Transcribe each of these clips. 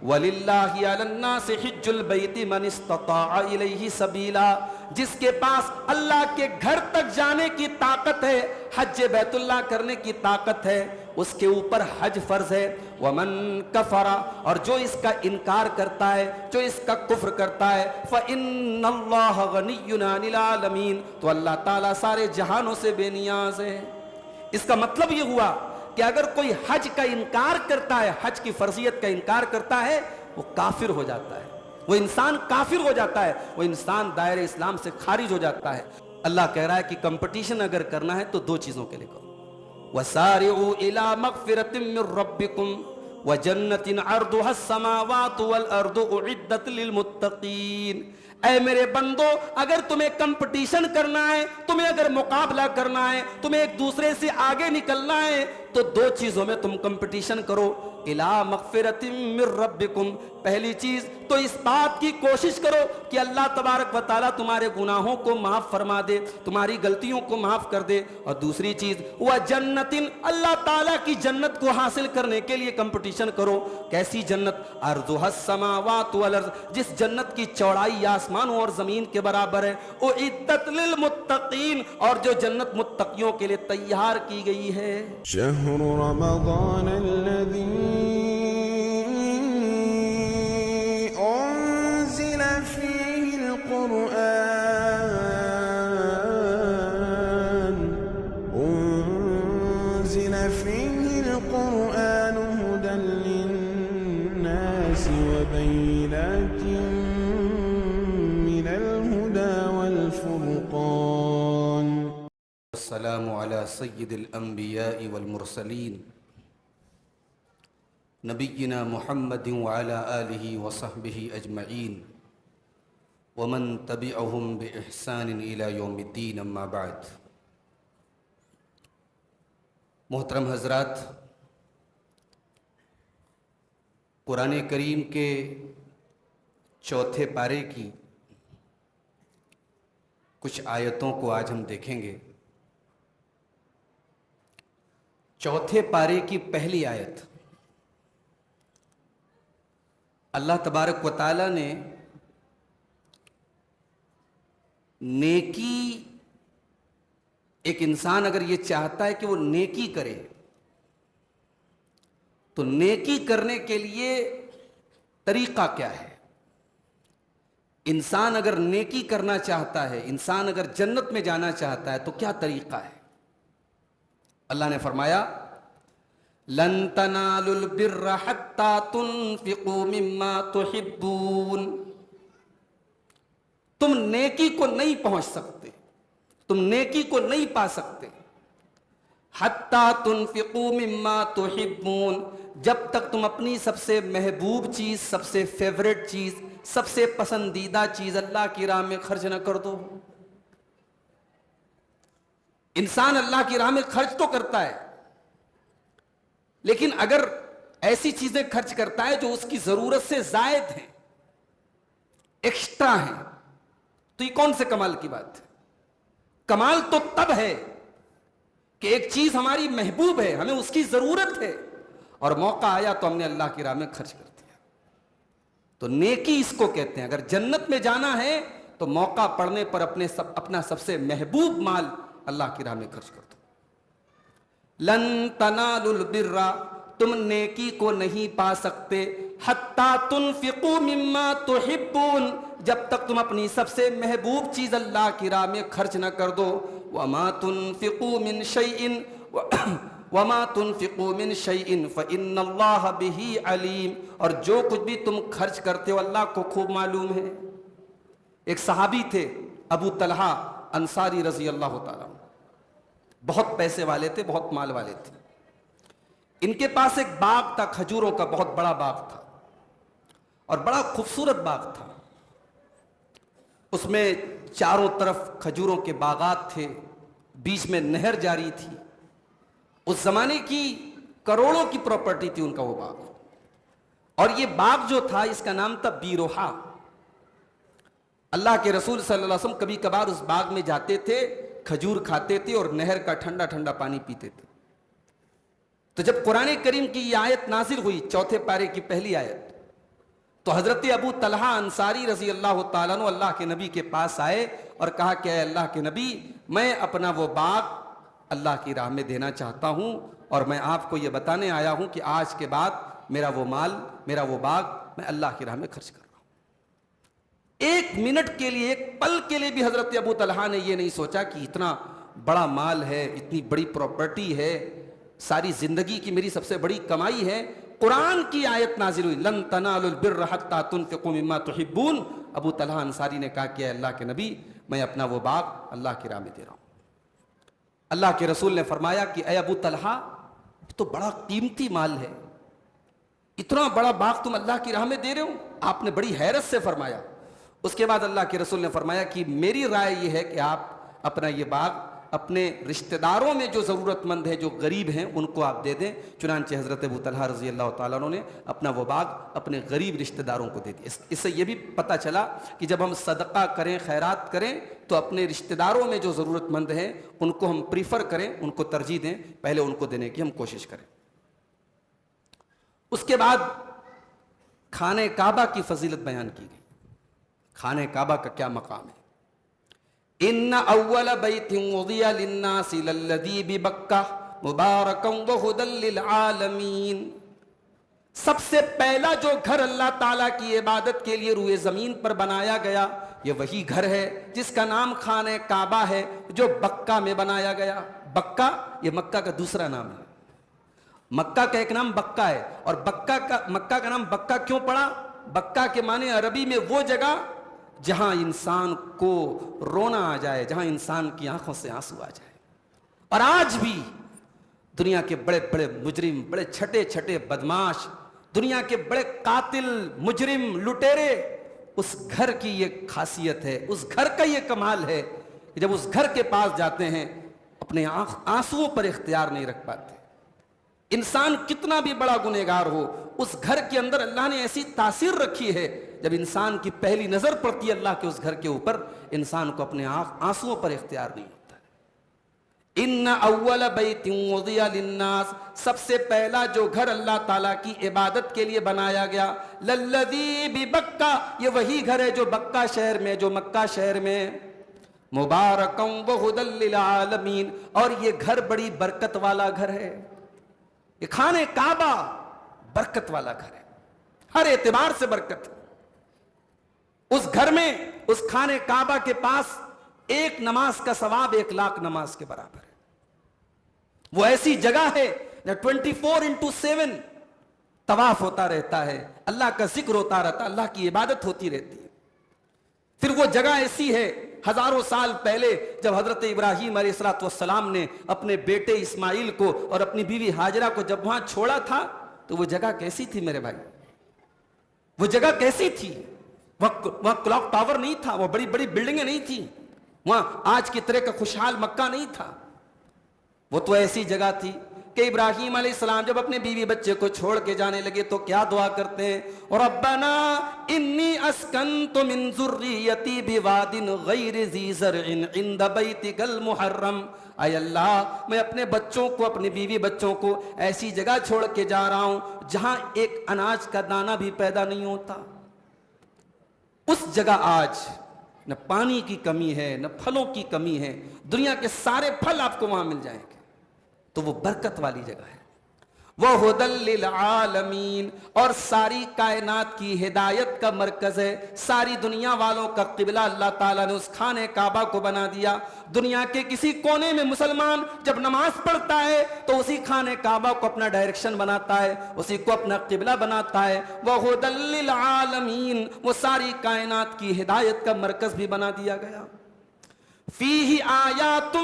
وَلِلَّهِ عَلَى النَّاسِ حِجُّ الْبَيْتِ مَنِ اسْتَطَاعَ إِلَيْهِ سَبِيلًا، جس کے پاس اللہ کے گھر تک جانے کی طاقت ہے، حج بیت اللہ کرنے کی طاقت ہے، اس کے اوپر حج فرض ہے۔ وَمَن كَفَرَ، اور جو اس کا انکار کرتا ہے، جو اس کا کفر کرتا ہے، فَإِنَّ اللَّهَ غَنِيٌّ عَنِ الْعَالَمِينَ، تو اللہ تعالیٰ سارے جہانوں سے بے نیاز ہے۔ اس کا مطلب یہ ہوا کہ اگر کوئی حج کا انکار کرتا ہے، حج کی فرضیت کا انکار کرتا ہے، وہ کافر ہو جاتا ہے، وہ انسان کافر ہو جاتا ہے، وہ انسان دائرہ اسلام سے خارج ہو جاتا ہے۔ اللہ کہہ رہا ہے کہ کمپٹیشن اگر کرنا ہے تو دو چیزوں کے لیے کرو، وَسَارِعُوا إِلَى مَغْفِرَةٍ مِّن رَّبِّكُمْ وَجَنَّةٍ عَرْضُهَا السَّمَاوَاتُ وَالْأَرْضُ أُعِدَّتْ لِلْمُتَّقِينَ۔ اے میرے بندو، اگر تمہیں کمپٹیشن کرنا ہے، تمہیں اگر مقابلہ کرنا ہے، تمہیں ایک دوسرے سے آگے نکلنا ہے، تو دو چیزوں میں تم کمپٹیشن کرو۔ اِلَىٰ مَغْفِرَةٍ مِّن رَّبِّكُمْ، پہلی چیز تو اس بات کی کوشش کرو کہ اللہ تبارک و تعالیٰ تمہارے گناہوں کو معاف فرما دے، تمہاری غلطیوں کو معاف کر دے، اور دوسری چیز وَجَنَّةٍ، اللہ تعالیٰ کی جنت کو حاصل کرنے کے لیے کمپٹیشن کرو۔ کیسی جنت؟ عرضها السماوات والارض، جس جنت کی چوڑائی آسمانوں اور زمین کے برابر ہے، اعدت للمتقین، اور جو جنت متقیوں کے لیے تیار کی گئی ہے۔ شہر رمضان الذی انزل فیہ القرآن هدى للناس وبينات من الهدى والفرقان۔ السلام على سید الانبیاء والمرسلین نبینا محمد وعلى آلہ وصحبہ اجمعین ومن تبعهم بإحسان إلى یوم الدین، اما بعد۔ محترم حضرات، قرآن کریم کے چوتھے پارے کی کچھ آیتوں کو آج ہم دیکھیں گے۔ چوتھے پارے کی پہلی آیت، اللہ تبارک و تعالیٰ نے نیکی، ایک انسان اگر یہ چاہتا ہے کہ وہ نیکی کرے تو نیکی کرنے کے لیے طریقہ کیا ہے؟ انسان اگر نیکی کرنا چاہتا ہے، انسان اگر جنت میں جانا چاہتا ہے تو کیا طریقہ ہے؟ اللہ نے فرمایا لن تنالوا البر حتى تنفقوا مما تحبون، تم نیکی کو نہیں پہنچ سکتے، تم نیکی کو نہیں پا سکتے، حتی تنفقوا مما تحبون، جب تک تم اپنی سب سے محبوب چیز، سب سے فیوریٹ چیز، سب سے پسندیدہ چیز اللہ کی راہ میں خرچ نہ کر دو۔ انسان اللہ کی راہ میں خرچ تو کرتا ہے، لیکن اگر ایسی چیزیں خرچ کرتا ہے جو اس کی ضرورت سے زائد ہیں، ایکسٹرا ہیں، تو یہ کون سے کمال کی بات ہے؟ کمال تو تب ہے کہ ایک چیز ہماری محبوب ہے، ہمیں اس کی ضرورت ہے، اور موقع آیا تو ہم نے اللہ کی راہ میں خرچ کر دیا۔ تو نیکی اس کو کہتے ہیں۔ اگر جنت میں جانا ہے تو موقع پڑنے پر اپنا سب سے محبوب مال اللہ کی راہ میں خرچ کر دو۔ لن تنالوا البر، تم نیکی کو نہیں پا سکتے، حتی تنفقوا مما تحبون، جب تک تم اپنی سب سے محبوب چیز اللہ کی راہ میں خرچ نہ کر دو۔ وما تنفقوا من شیء وما تنفقوا من شیء فإن اللہ بہ علیم، اور جو کچھ بھی تم خرچ کرتے ہو اللہ کو خوب معلوم ہے۔ ایک صحابی تھے ابو طلحہ انصاری رضی اللہ تعالیٰ، بہت پیسے والے تھے، بہت مال والے تھے۔ ان کے پاس ایک باغ تھا، کھجوروں کا بہت بڑا باغ تھا، اور بڑا خوبصورت باغ تھا۔ اس میں چاروں طرف کھجوروں کے باغات تھے، بیچ میں نہر جاری تھی۔ اس زمانے کی کروڑوں کی پراپرٹی تھی ان کا وہ باغ، اور یہ باغ جو تھا اس کا نام تھا بیروحا۔ اللہ کے رسول صلی اللہ علیہ وسلم کبھی کبھار اس باغ میں جاتے تھے، کھجور کھاتے تھے اور نہر کا ٹھنڈا ٹھنڈا پانی پیتے تھے۔ تو جب قرآن کریم کی یہ آیت نازل ہوئی، چوتھے پارے کی پہلی آیت، تو حضرت ابو طلحہ انصاری رضی اللہ تعالیٰ عنہ اللہ کے نبی کے پاس آئے اور کہا کہ اے اللہ کے نبی، میں اپنا وہ باغ اللہ کی راہ میں دینا چاہتا ہوں، اور میں آپ کو یہ بتانے آیا ہوں کہ آج کے بعد میرا وہ مال، میرا وہ باغ میں اللہ کی راہ میں خرچ کر رہا ہوں۔ ایک منٹ کے لیے، ایک پل کے لیے بھی حضرت ابو طلحہ نے یہ نہیں سوچا کہ اتنا بڑا مال ہے، اتنی بڑی پراپرٹی ہے، ساری زندگی کی میری سب سے بڑی کمائی ہے۔ قرآن کی آیت نازل ہوئی، لن تنالوا البر حتى تنفقوا مما تحبون۔ ابو طلحہ انصاری نے کہا کہ اے اللہ کے نبی، میں اپنا وہ باغ اللہ کی راہ میں دے رہا ہوں۔ اللہ کے رسول نے فرمایا کہ اے ابو طلحہ، یہ تو بڑا قیمتی مال ہے، اتنا بڑا باغ تم اللہ کی راہ میں دے رہے ہو؟ آپ نے بڑی حیرت سے فرمایا۔ اس کے بعد اللہ کے رسول نے فرمایا کہ میری رائے یہ ہے کہ آپ اپنا یہ باغ اپنے رشتہ داروں میں جو ضرورت مند ہیں، جو غریب ہیں، ان کو آپ دے دیں۔ چنانچہ حضرت ابو طلحہ رضی اللہ تعالیٰ عنہ نے اپنا وہ باغ اپنے غریب رشتہ داروں کو دے دیا۔ اس سے یہ بھی پتہ چلا کہ جب ہم صدقہ کریں، خیرات کریں، تو اپنے رشتہ داروں میں جو ضرورت مند ہیں ان کو ہم پریفر کریں، ان کو ترجیح دیں، پہلے ان کو دینے کی ہم کوشش کریں۔ اس کے بعد خانہ کعبہ کی فضیلت بیان کی گئی۔ خانہ کعبہ کا کیا مقام ہے؟ ان اول بیت وضع للناس للذی ببکہ مبارکا وہدی للعالمین۔ سب سے پہلا جو گھر اللہ تعالیٰ کی عبادت کے لیے روئے زمین پر بنایا گیا، یہ وہی گھر ہے جس کا نام خانہ کعبہ ہے، جو بکہ میں بنایا گیا۔ بکہ یہ مکہ کا دوسرا نام ہے۔ مکہ کا ایک نام بکہ ہے، اور مکہ کا نام بکہ کیوں پڑا؟ بکہ کے معنی عربی میں وہ جگہ جہاں انسان کو رونا آ جائے، جہاں انسان کی آنکھوں سے آنسو آ جائے۔ اور آج بھی دنیا کے بڑے بڑے مجرم، بڑے چھٹے چھٹے بدماش، دنیا کے بڑے قاتل، مجرم، لٹیرے، اس گھر کی یہ خاصیت ہے، اس گھر کا یہ کمال ہے کہ جب اس گھر کے پاس جاتے ہیں اپنے آنسوؤں پر اختیار نہیں رکھ پاتے۔ انسان کتنا بھی بڑا گنہگار ہو، اس گھر کے اندر اللہ نے ایسی تاثیر رکھی ہے، جب انسان کی پہلی نظر پڑتی ہے اللہ کے اس گھر کے اوپر، انسان کو اپنے آنسوؤں پر اختیار نہیں ہوتا۔ ان اول بیت وضع للناس، سب سے پہلا جو گھر اللہ تعالیٰ کی عبادت کے لیے بنایا گیا، للذی ببکہ، یہ وہی گھر ہے جو بکہ شہر میں، جو مکہ شہر میں، مبارکا وہدی للعالمین، اور یہ گھر بڑی برکت والا گھر ہے۔ یہ خانہ کعبہ برکت والا گھر ہے، ہر اعتبار سے برکت ہے۔ اس گھر میں، اس خانہ کعبہ کے پاس ایک نماز کا ثواب 1,00,000 نماز کے برابر ہے۔ وہ ایسی جگہ ہے جہاں 24/7 طواف ہوتا رہتا ہے، اللہ کا ذکر ہوتا رہتا ہے، اللہ کی عبادت ہوتی رہتی ہے۔ پھر وہ جگہ ایسی ہے، ہزاروں سال پہلے جب حضرت ابراہیم علیہ السلام نے اپنے بیٹے اسماعیل کو اور اپنی بیوی ہاجرہ کو جب وہاں چھوڑا تھا، تو وہ جگہ کیسی تھی میرے بھائی؟ وہ جگہ کیسی تھی؟ وہاں کلاک ٹاور نہیں تھا، وہ بڑی بڑی بلڈنگیں نہیں تھیں، وہاں آج کی طرح کا خوشحال مکہ نہیں تھا۔ وہ تو ایسی جگہ تھی کہ ابراہیم علیہ السلام جب اپنے بیوی بچے کو چھوڑ کے جانے لگے تو کیا دعا کرتے ہیں؟ ربنا انی اسکنت من ذریتی بواد غیر ذی زرع عند بیتک المحرم۔ اے اللہ، میں اپنے بچوں کو، اپنی بیوی بچوں کو ایسی جگہ چھوڑ کے جا رہا ہوں جہاں ایک اناج کا دانہ بھی پیدا نہیں ہوتا۔ اس جگہ آج نہ پانی کی کمی ہے، نہ پھلوں کی کمی ہے، دنیا کے سارے پھل آپ کو وہاں مل جائیں گے۔ تو وہ برکت والی جگہ ہے، وَهُدًى لِّلْعَالَمِينَ، اور ساری کائنات کی ہدایت کا مرکز ہے۔ ساری دنیا والوں کا قبلہ اللہ تعالیٰ نے اس خانہ کعبہ کو بنا دیا۔ دنیا کے کسی کونے میں مسلمان جب نماز پڑھتا ہے تو اسی خانہ کعبہ کو اپنا ڈائریکشن بناتا ہے، اسی کو اپنا قبلہ بناتا ہے۔ وَهُدًى لِّلْعَالَمِينَ، وہ ساری کائنات کی ہدایت کا مرکز بھی بنا دیا گیا۔ فیہ آیات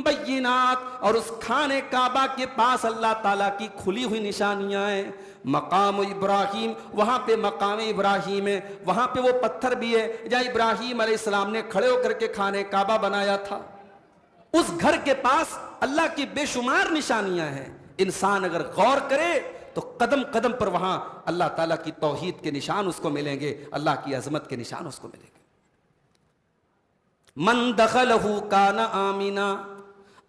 بینات، اور اس خانہ کعبہ کے پاس اللہ تعالیٰ کی کھلی ہوئی نشانیاں ہیں۔ مقام ابراہیم، وہاں پہ مقام ابراہیم ہے، وہاں پہ وہ پتھر بھی ہے جہاں ابراہیم علیہ السلام نے کھڑے ہو کر کے خانہ کعبہ بنایا تھا۔ اس گھر کے پاس اللہ کی بے شمار نشانیاں ہیں۔ انسان اگر غور کرے تو قدم قدم پر وہاں اللہ تعالیٰ کی توحید کے نشان اس کو ملیں گے، اللہ کی عظمت کے نشان اس کو ملیں گے۔ من دخلہ کان آمنا،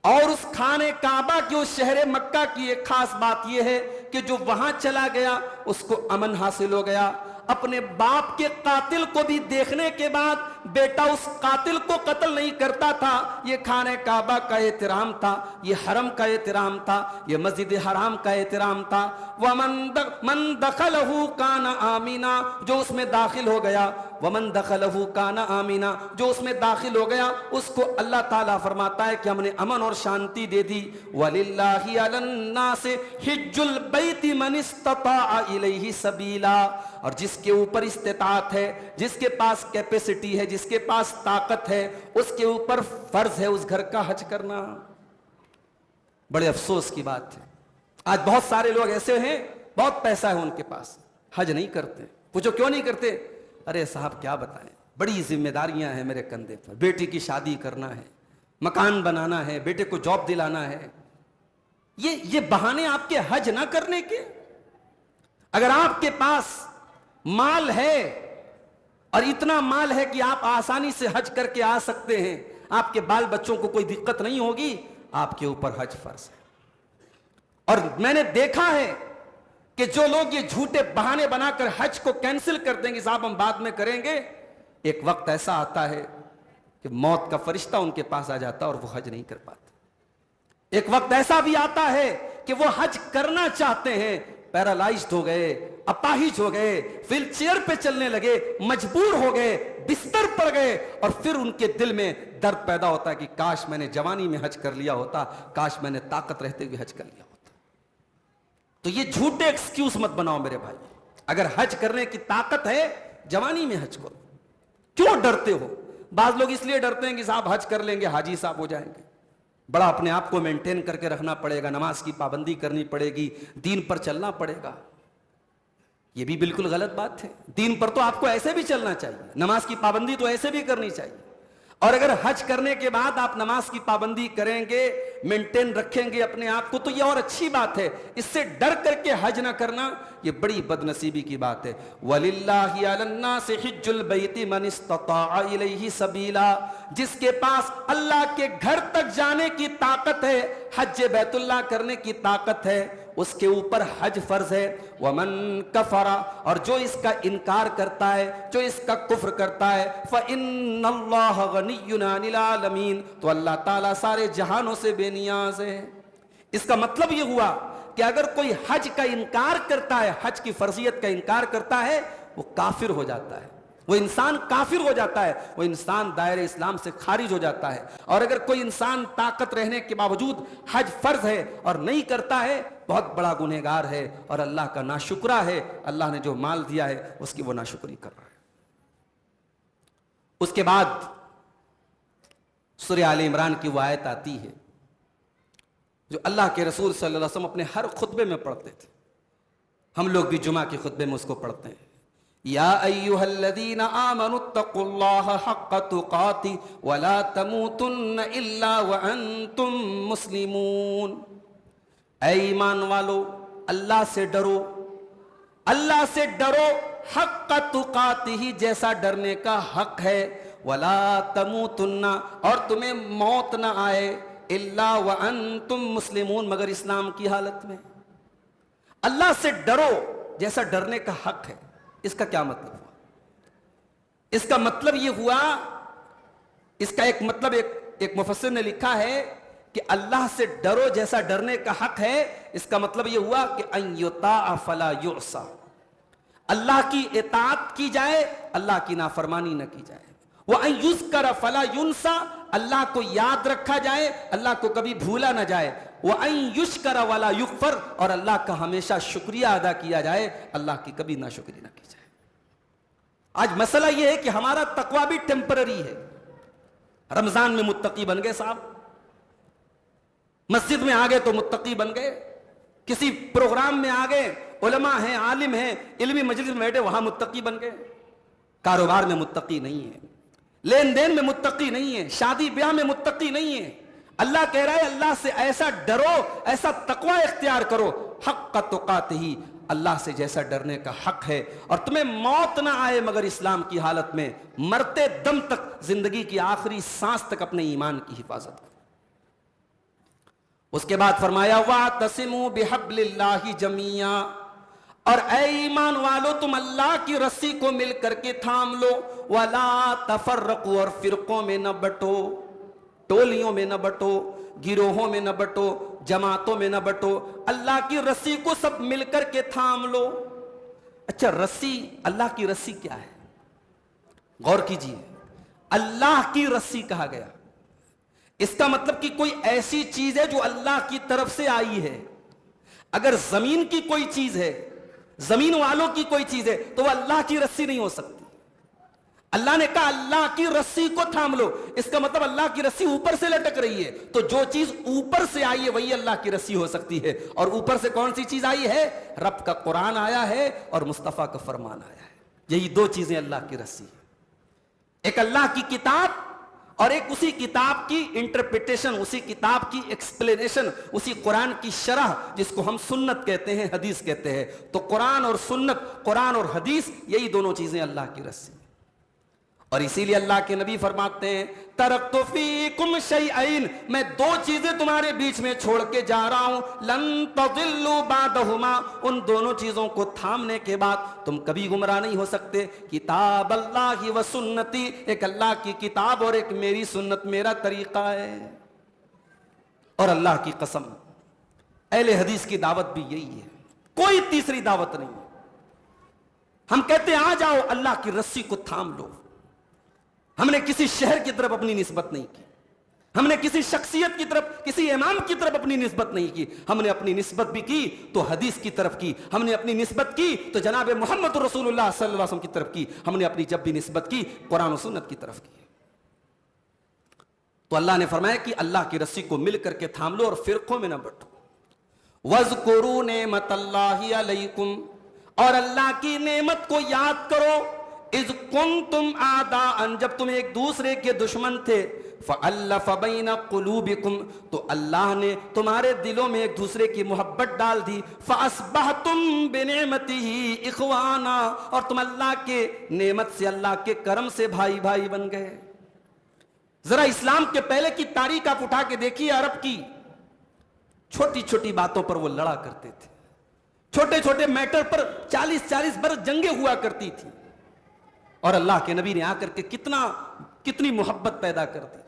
اور اس خانہ کعبہ کی، اس شہر مکہ کی ایک خاص بات یہ ہے کہ جو وہاں چلا گیا اس کو امن حاصل ہو گیا۔ اپنے باپ کے قاتل کو بھی دیکھنے کے بعد بیٹا اس قاتل کو قتل نہیں کرتا تھا. یہ خانہ کعبہ کا احترام تھا, یہ حرم کا احترام تھا, یہ مسجد حرام کا احترام تھا. وَمَن دَخَلَهُ كَانَ آمِنًا, جو اس میں داخل ہو گیا, وَمَن دَخَلَهُ كَانَ آمِنًا, جو اس میں داخل ہو گیا اس کو اللہ تعالیٰ فرماتا ہے کہ ہم نے امن اور شانتی دے دی. وَلِلَّهِ عَلَى النَّاسِ حِجُّ الْبَيْتِ مَنِ اسْتَطَاعَ إِلَيْهِ سَبِيلًا, اور جس کے اوپر استطاعت ہے, جس کے پاس کیپیسٹی ہے, جس کے پاس طاقت ہے, اس کے اوپر فرض ہے اس گھر کا حج کرنا. بڑے افسوس کی بات ہے, آج بہت سارے لوگ ایسے ہیں, بہت پیسہ ہے ان کے پاس, حج نہیں کرتے. پوچھو کیوں نہیں کرتے؟ ارے صاحب کیا بتائیں, بڑی ذمہ داریاں ہیں میرے کندھے پر, بیٹی کی شادی کرنا ہے, مکان بنانا ہے, بیٹے کو جاب دلانا ہے. یہ بہانے آپ کے حج نہ کرنے کے. اگر آپ کے پاس مال ہے اور اتنا مال ہے کہ آپ آسانی سے حج کر کے آ سکتے ہیں, آپ کے بال بچوں کو کوئی دقت نہیں ہوگی, آپ کے اوپر حج فرض ہے. اور میں نے دیکھا ہے کہ جو لوگ یہ جھوٹے بہانے بنا کر حج کو کینسل کر دیں گے, صاحب ہم بعد میں کریں گے, ایک وقت ایسا آتا ہے کہ موت کا فرشتہ ان کے پاس آ جاتا اور وہ حج نہیں کر پاتے. ایک وقت ایسا بھی آتا ہے کہ وہ حج کرنا چاہتے ہیں, پیرالائزڈ ہو گئے, اپاہج ہو گئے, ویل چیئر پہ چلنے لگے, مجبور ہو گئے, بستر پر گئے, اور پھر ان کے دل میں درد پیدا ہوتا ہے کہ کاش میں نے جوانی میں حج کر لیا ہوتا, کاش میں نے طاقت رہتے ہوئے حج کر لیا ہوتا. تو یہ جھوٹے ایکسکیوز مت بناؤ میرے بھائی. اگر حج کرنے کی طاقت ہے جوانی میں حج کرو. کیوں ڈرتے ہو؟ بعض لوگ اس لیے ڈرتے ہیں کہ صاحب حج کر لیں گے حاجی صاحب ہو جائیں گے. بڑا اپنے آپ کو مینٹین کر کے رکھنا پڑے گا, نماز کی پابندی کرنی پڑے گی, دین پر چلنا پڑے گا. یہ بھی بالکل غلط بات ہے. دین پر تو آپ کو ایسے بھی چلنا چاہیے, نماز کی پابندی تو ایسے بھی کرنی چاہیے. اور اگر حج کرنے کے بعد آپ نماز کی پابندی کریں گے, مینٹین رکھیں گے اپنے آپ کو, تو یہ اور اچھی بات ہے. اس سے ڈر کر کے حج نہ کرنا یہ بڑی بد نصیبی کی بات ہے. وَلِلَّهِ عَلَى النَّاسِ حِجُّ الْبَيْتِ مَنِ اسْتَطَاعَ إِلَيْهِ سَبِيلًا, جس کے پاس اللہ کے گھر تک جانے کی طاقت ہے, حج بیت اللہ کرنے کی طاقت ہے, اس کے اوپر حج فرض ہے. وَمَن كَفَرَ, اور جو اس کا انکار کرتا ہے, جو اس کا کفر کرتا ہے, فَإِنَّ اللَّهَ غَنِيٌّ عَنِ الْعَالَمِينَ, تو اللہ تعالیٰ سارے جہانوں سے بے نیاز ہے. اس کا مطلب یہ ہوا کہ اگر کوئی حج کا انکار کرتا ہے, حج کی فرضیت کا انکار کرتا ہے, وہ کافر ہو جاتا ہے, وہ انسان کافر ہو جاتا ہے, وہ انسان دائرہ اسلام سے خارج ہو جاتا ہے. اور اگر کوئی انسان طاقت رہنے کے باوجود حج فرض ہے اور نہیں کرتا ہے, بہت بڑا گنہگار ہے اور اللہ کا ناشکرا ہے. اللہ نے جو مال دیا ہے اس کی وہ ناشکری کر رہا ہے. اس کے بعد سورہ آل عمران کی وہ آیت آتی ہے جو اللہ کے رسول صلی اللہ علیہ وسلم اپنے ہر خطبے میں پڑھتے تھے. ہم لوگ بھی جمعہ کے خطبے میں اس کو پڑھتے ہیں. یا ایھا الذین آمنوا اتقوا اللہ حق تقاتہ ولا تموتن الا وانتم مسلمون. اے ایمان والو, اللہ سے ڈرو, اللہ سے ڈرو, حق تقاتہ, جیسا ڈرنے کا حق ہے, ولا تموتن, اور تمہیں موت نہ آئے, الا وانتم مسلمون, مگر اسلام کی حالت میں. اللہ سے ڈرو جیسا ڈرنے کا حق ہے. اس کا کیا مطلب ہوا؟ اس کا مطلب یہ ہوا, اس کا ایک مطلب ایک مفسر نے لکھا ہے کہ اللہ سے ڈرو جیسا ڈرنے کا حق ہے. اس کا مطلب یہ ہوا کہ ان یطاع فلا یعصى, اللہ کی اطاعت کی جائے, اللہ کی نافرمانی نہ کی جائے. وان یذکر فلا ینسى, اللہ کو یاد رکھا جائے, اللہ کو کبھی بھولا نہ جائے. وان یشکر ولا یکفر, اور اللہ کا ہمیشہ شکریہ ادا کیا جائے, اللہ کی کبھی ناشکری نہ کی جائے. آج مسئلہ یہ ہے کہ ہمارا تقوی بھی ٹیمپرری ہے. رمضان میں متقی بن گئے صاحب, مسجد میں آ گئے تو متقی بن گئے, کسی پروگرام میں آ گئے, علماء ہیں, عالم ہیں, علمی مجلس میں بیٹھے وہاں متقی بن گئے. کاروبار میں متقی نہیں ہے, لین دین میں متقی نہیں ہے, شادی بیاہ میں متقی نہیں ہے. اللہ کہہ رہا ہے اللہ سے ایسا ڈرو, ایسا تقوی اختیار کرو, حق تقاتہ, اللہ سے جیسا ڈرنے کا حق ہے, اور تمہیں موت نہ آئے مگر اسلام کی حالت میں, مرتے دم تک, زندگی کی آخری سانس تک اپنے ایمان کی حفاظت کرو. اس کے بعد فرمایا وَاعْتَصِمُوا بِحَبْلِ اللَّهِ جَمِيعًا, اور اے ایمان والو تم اللہ کی رسی کو مل کر کے تھام لو، ولا تفرقوا، اور فرقوں میں نہ بٹو، ٹولیوں میں نہ بٹو، گروہوں میں نہ بٹو، جماعتوں میں نہ بٹو، اللہ کی رسی کو سب مل کر کے تھام لو۔ اچھا رسی، اللہ کی رسی کیا ہے؟ غور کیجئے، اللہ کی رسی کہا گیا، اس کا مطلب کہ کوئی ایسی چیز ہے جو اللہ کی طرف سے آئی ہے۔ اگر زمین کی کوئی چیز ہے، زمین والوں کی کوئی چیز ہے، تو وہ اللہ کی رسی نہیں ہو سکتی۔ اللہ نے کہا اللہ کی رسی کو تھام لو، اس کا مطلب اللہ کی رسی اوپر سے لٹک رہی ہے، تو جو چیز اوپر سے آئی ہے وہی اللہ کی رسی ہو سکتی ہے۔ اور اوپر سے کون سی چیز آئی ہے؟ رب کا قرآن آیا ہے اور مصطفیٰ کا فرمان آیا ہے، یہی دو چیزیں اللہ کی رسی ہے۔ ایک اللہ کی کتاب اور ایک اسی کتاب کی انٹرپریٹیشن، اسی کتاب کی ایکسپلینیشن، اسی قرآن کی شرح، جس کو ہم سنت کہتے ہیں، حدیث کہتے ہیں۔ تو قرآن اور سنت، قرآن اور حدیث، یہی دونوں چیزیں اللہ کی رسی۔ اور اسی لیے اللہ کے نبی فرماتے ہیں ترکت فیکم شیئین، میں دو چیزیں تمہارے بیچ میں چھوڑ کے جا رہا ہوں، لن تضلوا بعدہما، ان دونوں چیزوں کو تھامنے کے بعد تم کبھی گمراہ نہیں ہو سکتے، کتاب اللہ و سنتی، ایک اللہ کی کتاب اور ایک میری سنت، میرا طریقہ ہے۔ اور اللہ کی قسم اہل حدیث کی دعوت بھی یہی ہے، کوئی تیسری دعوت نہیں۔ ہم کہتے ہیں آ جاؤ اللہ کی رسی کو تھام لو۔ ہم نے کسی شہر کی طرف اپنی نسبت نہیں کی، ہم نے کسی شخصیت کی طرف، کسی امام کی طرف اپنی نسبت نہیں کی، ہم نے اپنی نسبت بھی کی تو حدیث کی طرف کی، ہم نے اپنی نسبت کی تو جناب محمد رسول اللہ صلی اللہ علیہ وسلم کی طرف کی، ہم نے اپنی جب بھی نسبت کی قرآن و سنت کی طرف کی۔ تو اللہ نے فرمایا کہ اللہ کی رسی کو مل کر کے تھام لو اور فرقوں میں نہ بٹو۔ وَاذْكُرُوا نِعْمَتَ اللَّهِ عَلَيْكُمْ، اور اللہ کی نعمت کو یاد کرو، اذ کنتم اعداء، جب تم ایک دوسرے کے دشمن تھے، فألف بین قلوبکم، تو اللہ نے تمہارے دلوں میں ایک دوسرے کی محبت ڈال دی، فاصبحتم بنعمتہ اخوانا، اور تم اللہ کے نعمت سے، اللہ کے کرم سے بھائی بھائی بن گئے۔ ذرا اسلام کے پہلے کی تاریخ آپ اٹھا کے دیکھیے، عرب کی چھوٹی چھوٹی باتوں پر وہ لڑا کرتے تھے، چھوٹے چھوٹے میٹر پر 40 برس جنگیں ہوا کرتی تھی، اور اللہ کے نبی نے آ کر کے کتنی محبت پیدا کر دی،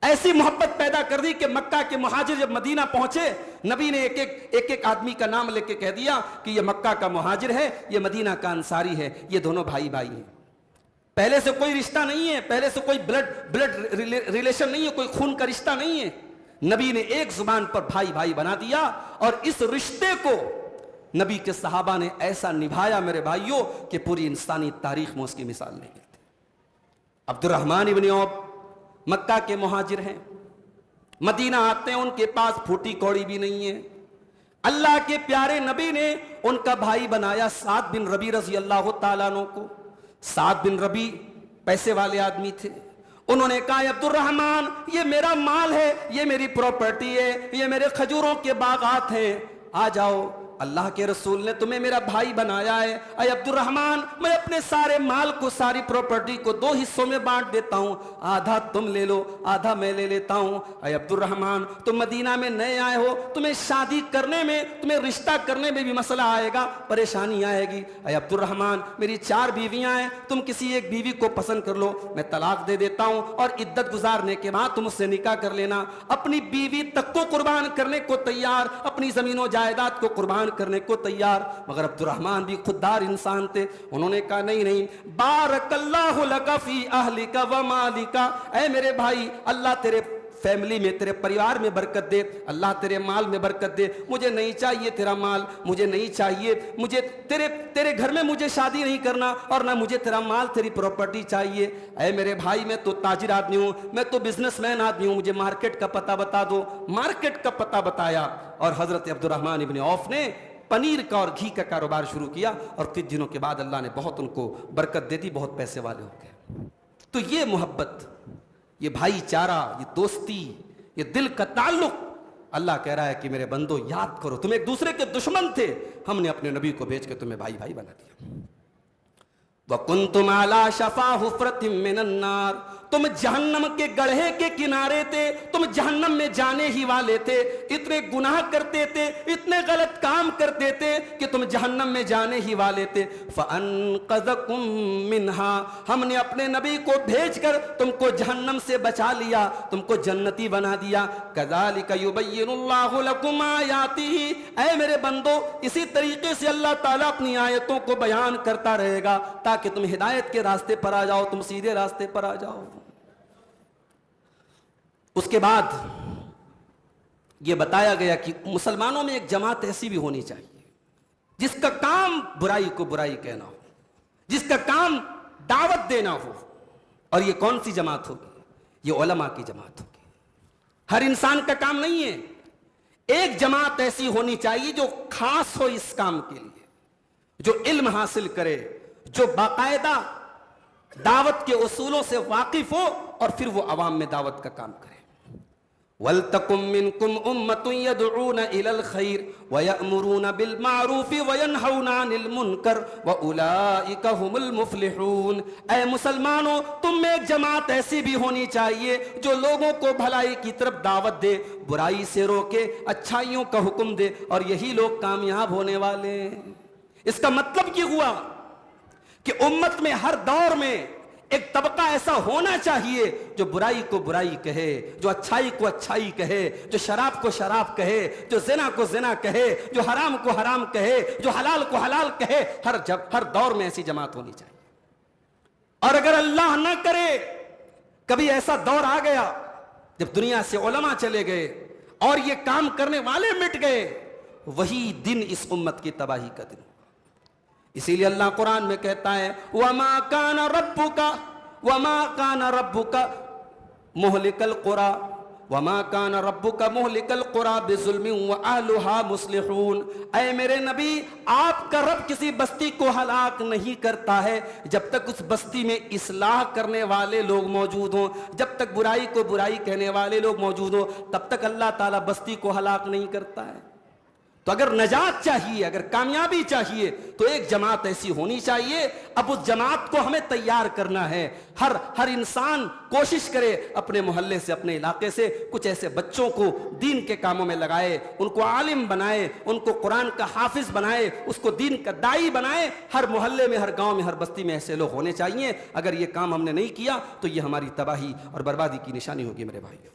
ایسی محبت پیدا کر دی کہ مکہ کے مہاجر جب مدینہ پہنچے، نبی نے ایک آدمی کا نام لے کے کہہ دیا کہ یہ مکہ کا مہاجر ہے، یہ مدینہ کا انصاری ہے، یہ دونوں بھائی بھائی ہیں، پہلے سے کوئی رشتہ نہیں ہے، پہلے سے کوئی بلڈ ریلیشن نہیں ہے، کوئی خون کا رشتہ نہیں ہے، نبی نے ایک زبان پر بھائی بھائی بنا دیا، اور اس رشتے کو نبی کے صحابہ نے ایسا نبھایا میرے بھائیوں کہ پوری انسانی تاریخ میں اس کی مثال نہیں ملتی۔ عبد الرحمن ابن عوف مکہ کے مہاجر ہیں، مدینہ آتے ہیں، ان کے پاس پھوٹی کوڑی بھی نہیں ہے، اللہ کے پیارے نبی نے ان کا بھائی بنایا سعد بن ربی رضی اللہ تعالیٰ عنہ کو۔ سعد بن ربی پیسے والے آدمی تھے، انہوں نے کہا عبد الرحمن یہ میرا مال ہے، یہ میری پراپرٹی ہے، یہ میرے کھجوروں کے باغات ہیں، آ جاؤ، اللہ کے رسول نے تمہیں میرا بھائی بنایا ہے، اے عبد الرحمن میں اپنے سارے مال کو، ساری پراپرٹی کو 2 حصوں میں بانٹ دیتا ہوں، آدھا تم لے لو، آدھا میں لے لیتا ہوں۔ اے عبد الرحمن تم مدینہ میں نئے آئے ہو، تمہیں شادی کرنے میں، تمہیں رشتہ کرنے میں بھی مسئلہ آئے گا، پریشانی آئے گی۔ اے عبد الرحمن میری 4 بیویاں ہیں، تم کسی ایک بیوی کو پسند کر لو، میں طلاق دے دیتا ہوں، اور عدت گزارنے کے بعد تم اس سے نکاح کر لینا۔ اپنی بیوی تک کو قربان کرنے کو تیار، اپنی زمین و جائیداد کو قربان کرنے کو تیار، مگر عبد الرحمن بھی خوددار انسان تھے، انہوں نے کہا نہیں، بارک اللہ لک فی اہلک و مالک، اے میرے بھائی اللہ تیرے فیملی میں، تیرے پریوار میں برکت دے، اللہ تیرے مال میں برکت دے، مجھے نہیں چاہیے تیرا مال، مجھے نہیں چاہیے، مجھے تیرے گھر میں مجھے شادی نہیں کرنا، اور نہ مجھے تیرا مال، تیری پراپرٹی چاہیے۔ اے میرے بھائی میں تو تاجر آدمی ہوں، میں تو بزنس مین آدمی ہوں، مجھے مارکیٹ کا پتہ بتا دو۔ مارکیٹ کا پتہ بتایا، اور حضرت عبد الرحمن ابن عوف نے پنیر کا اور گھی کا کاروبار شروع کیا، اور کچھ دنوں کے بعد اللہ نے بہت ان کو برکت دے دی، بہت پیسے والے ہو گئے۔ تو یہ محبت، یہ بھائی چارہ، یہ دوستی، یہ دل کا تعلق، اللہ کہہ رہا ہے کہ میرے بندو یاد کرو، تم ایک دوسرے کے دشمن تھے، ہم نے اپنے نبی کو بھیج کے تمہیں بھائی بھائی بنا دیا۔ وَكُنْتُمْ عَلَى شَفَا حُفْرَةٍ مِّنَ النَّارِ، تم جہنم کے گڑھے کے کنارے تھے، تم جہنم میں جانے ہی والے تھے، اتنے گناہ کرتے تھے، اتنے غلط کام کرتے تھے کہ تم جہنم میں جانے ہی والے تھے۔ فَأَنْقَذَكُمْ مِنْهَا، ہم نے اپنے نبی کو بھیج کر تم کو جہنم سے بچا لیا، تم کو جنتی بنا دیا۔ كَذَلِكَ يُبَيِّنُ اللَّهُ لَكُمْ آيَاتِهِ، اے میرے بندو اسی طریقے سے اللہ تعالیٰ اپنی آیتوں کو بیان کرتا رہے گا تاکہ تم ہدایت کے راستے پر آ جاؤ، تم سیدھے راستے پر آ جاؤ۔ اس کے بعد یہ بتایا گیا کہ مسلمانوں میں ایک جماعت ایسی بھی ہونی چاہیے جس کا کام برائی کو برائی کہنا ہو، جس کا کام دعوت دینا ہو۔ اور یہ کون سی جماعت ہوگی؟ یہ علماء کی جماعت ہوگی۔ ہر انسان کا کام نہیں ہے، ایک جماعت ایسی ہونی چاہیے جو خاص ہو اس کام کے لیے، جو علم حاصل کرے، جو باقاعدہ دعوت کے اصولوں سے واقف ہو اور پھر وہ عوام میں دعوت کا کام کرے۔ وَلْتَكُمْ مِنْكُمْ أُمَّةٌ يَدْعُونَ إِلَى الْخَيْرِ وَيَأْمُرُونَ بِالْمَعْرُوفِ وَيَنْهَوْنَ عَنِ الْمُنْكَرِ وَأُولَئِكَ هُمُ الْمُفْلِحُونَ، اے مسلمانوں تم میں ایک جماعت ایسی بھی ہونی چاہیے جو لوگوں کو بھلائی کی طرف دعوت دے، برائی سے روکے، اچھائیوں کا حکم دے، اور یہی لوگ کامیاب ہونے والے ہیں۔ اس کا مطلب یہ ہوا کہ امت میں ہر دور میں ایک طبقہ ایسا ہونا چاہیے جو برائی کو برائی کہے، جو اچھائی کو اچھائی کہے، جو شراب کو شراب کہے، جو زنا کو زنا کہے، جو حرام کو حرام کہے، جو حلال کو حلال کہے۔ ہر دور میں ایسی جماعت ہونی چاہیے۔ اور اگر اللہ نہ کرے کبھی ایسا دور آ گیا جب دنیا سے علماء چلے گئے اور یہ کام کرنے والے مٹ گئے، وہی دن اس امت کی تباہی کا دن۔ اسی لیے اللہ قرآن میں کہتا ہے وَمَا كَانَ رَبُّكَ مُهْلِكَ الْقُرَىٰ وَمَا كَانَ رَبُّكَ مُهْلِكَ الْقُرَىٰ بِظُلْمٍ وَأَهْلُهَا مُصْلِحُونَ، اے میرے نبی آپ کا رب کسی بستی کو ہلاک نہیں کرتا ہے جب تک اس بستی میں اصلاح کرنے والے لوگ موجود ہوں، جب تک برائی کو برائی کہنے والے لوگ موجود ہوں تب تک اللہ تعالیٰ بستی کو ہلاک نہیں کرتا ہے۔ تو اگر نجات چاہیے، اگر کامیابی چاہیے تو ایک جماعت ایسی ہونی چاہیے۔ اب اس جماعت کو ہمیں تیار کرنا ہے۔ ہر انسان کوشش کرے اپنے محلے سے، اپنے علاقے سے کچھ ایسے بچوں کو دین کے کاموں میں لگائے، ان کو عالم بنائے، ان کو قرآن کا حافظ بنائے، اس کو دین کا داعی بنائے۔ ہر محلے میں، ہر گاؤں میں، ہر بستی میں ایسے لوگ ہونے چاہیے۔ اگر یہ کام ہم نے نہیں کیا تو یہ ہماری تباہی اور بربادی کی نشانی ہوگی میرے بھائیو۔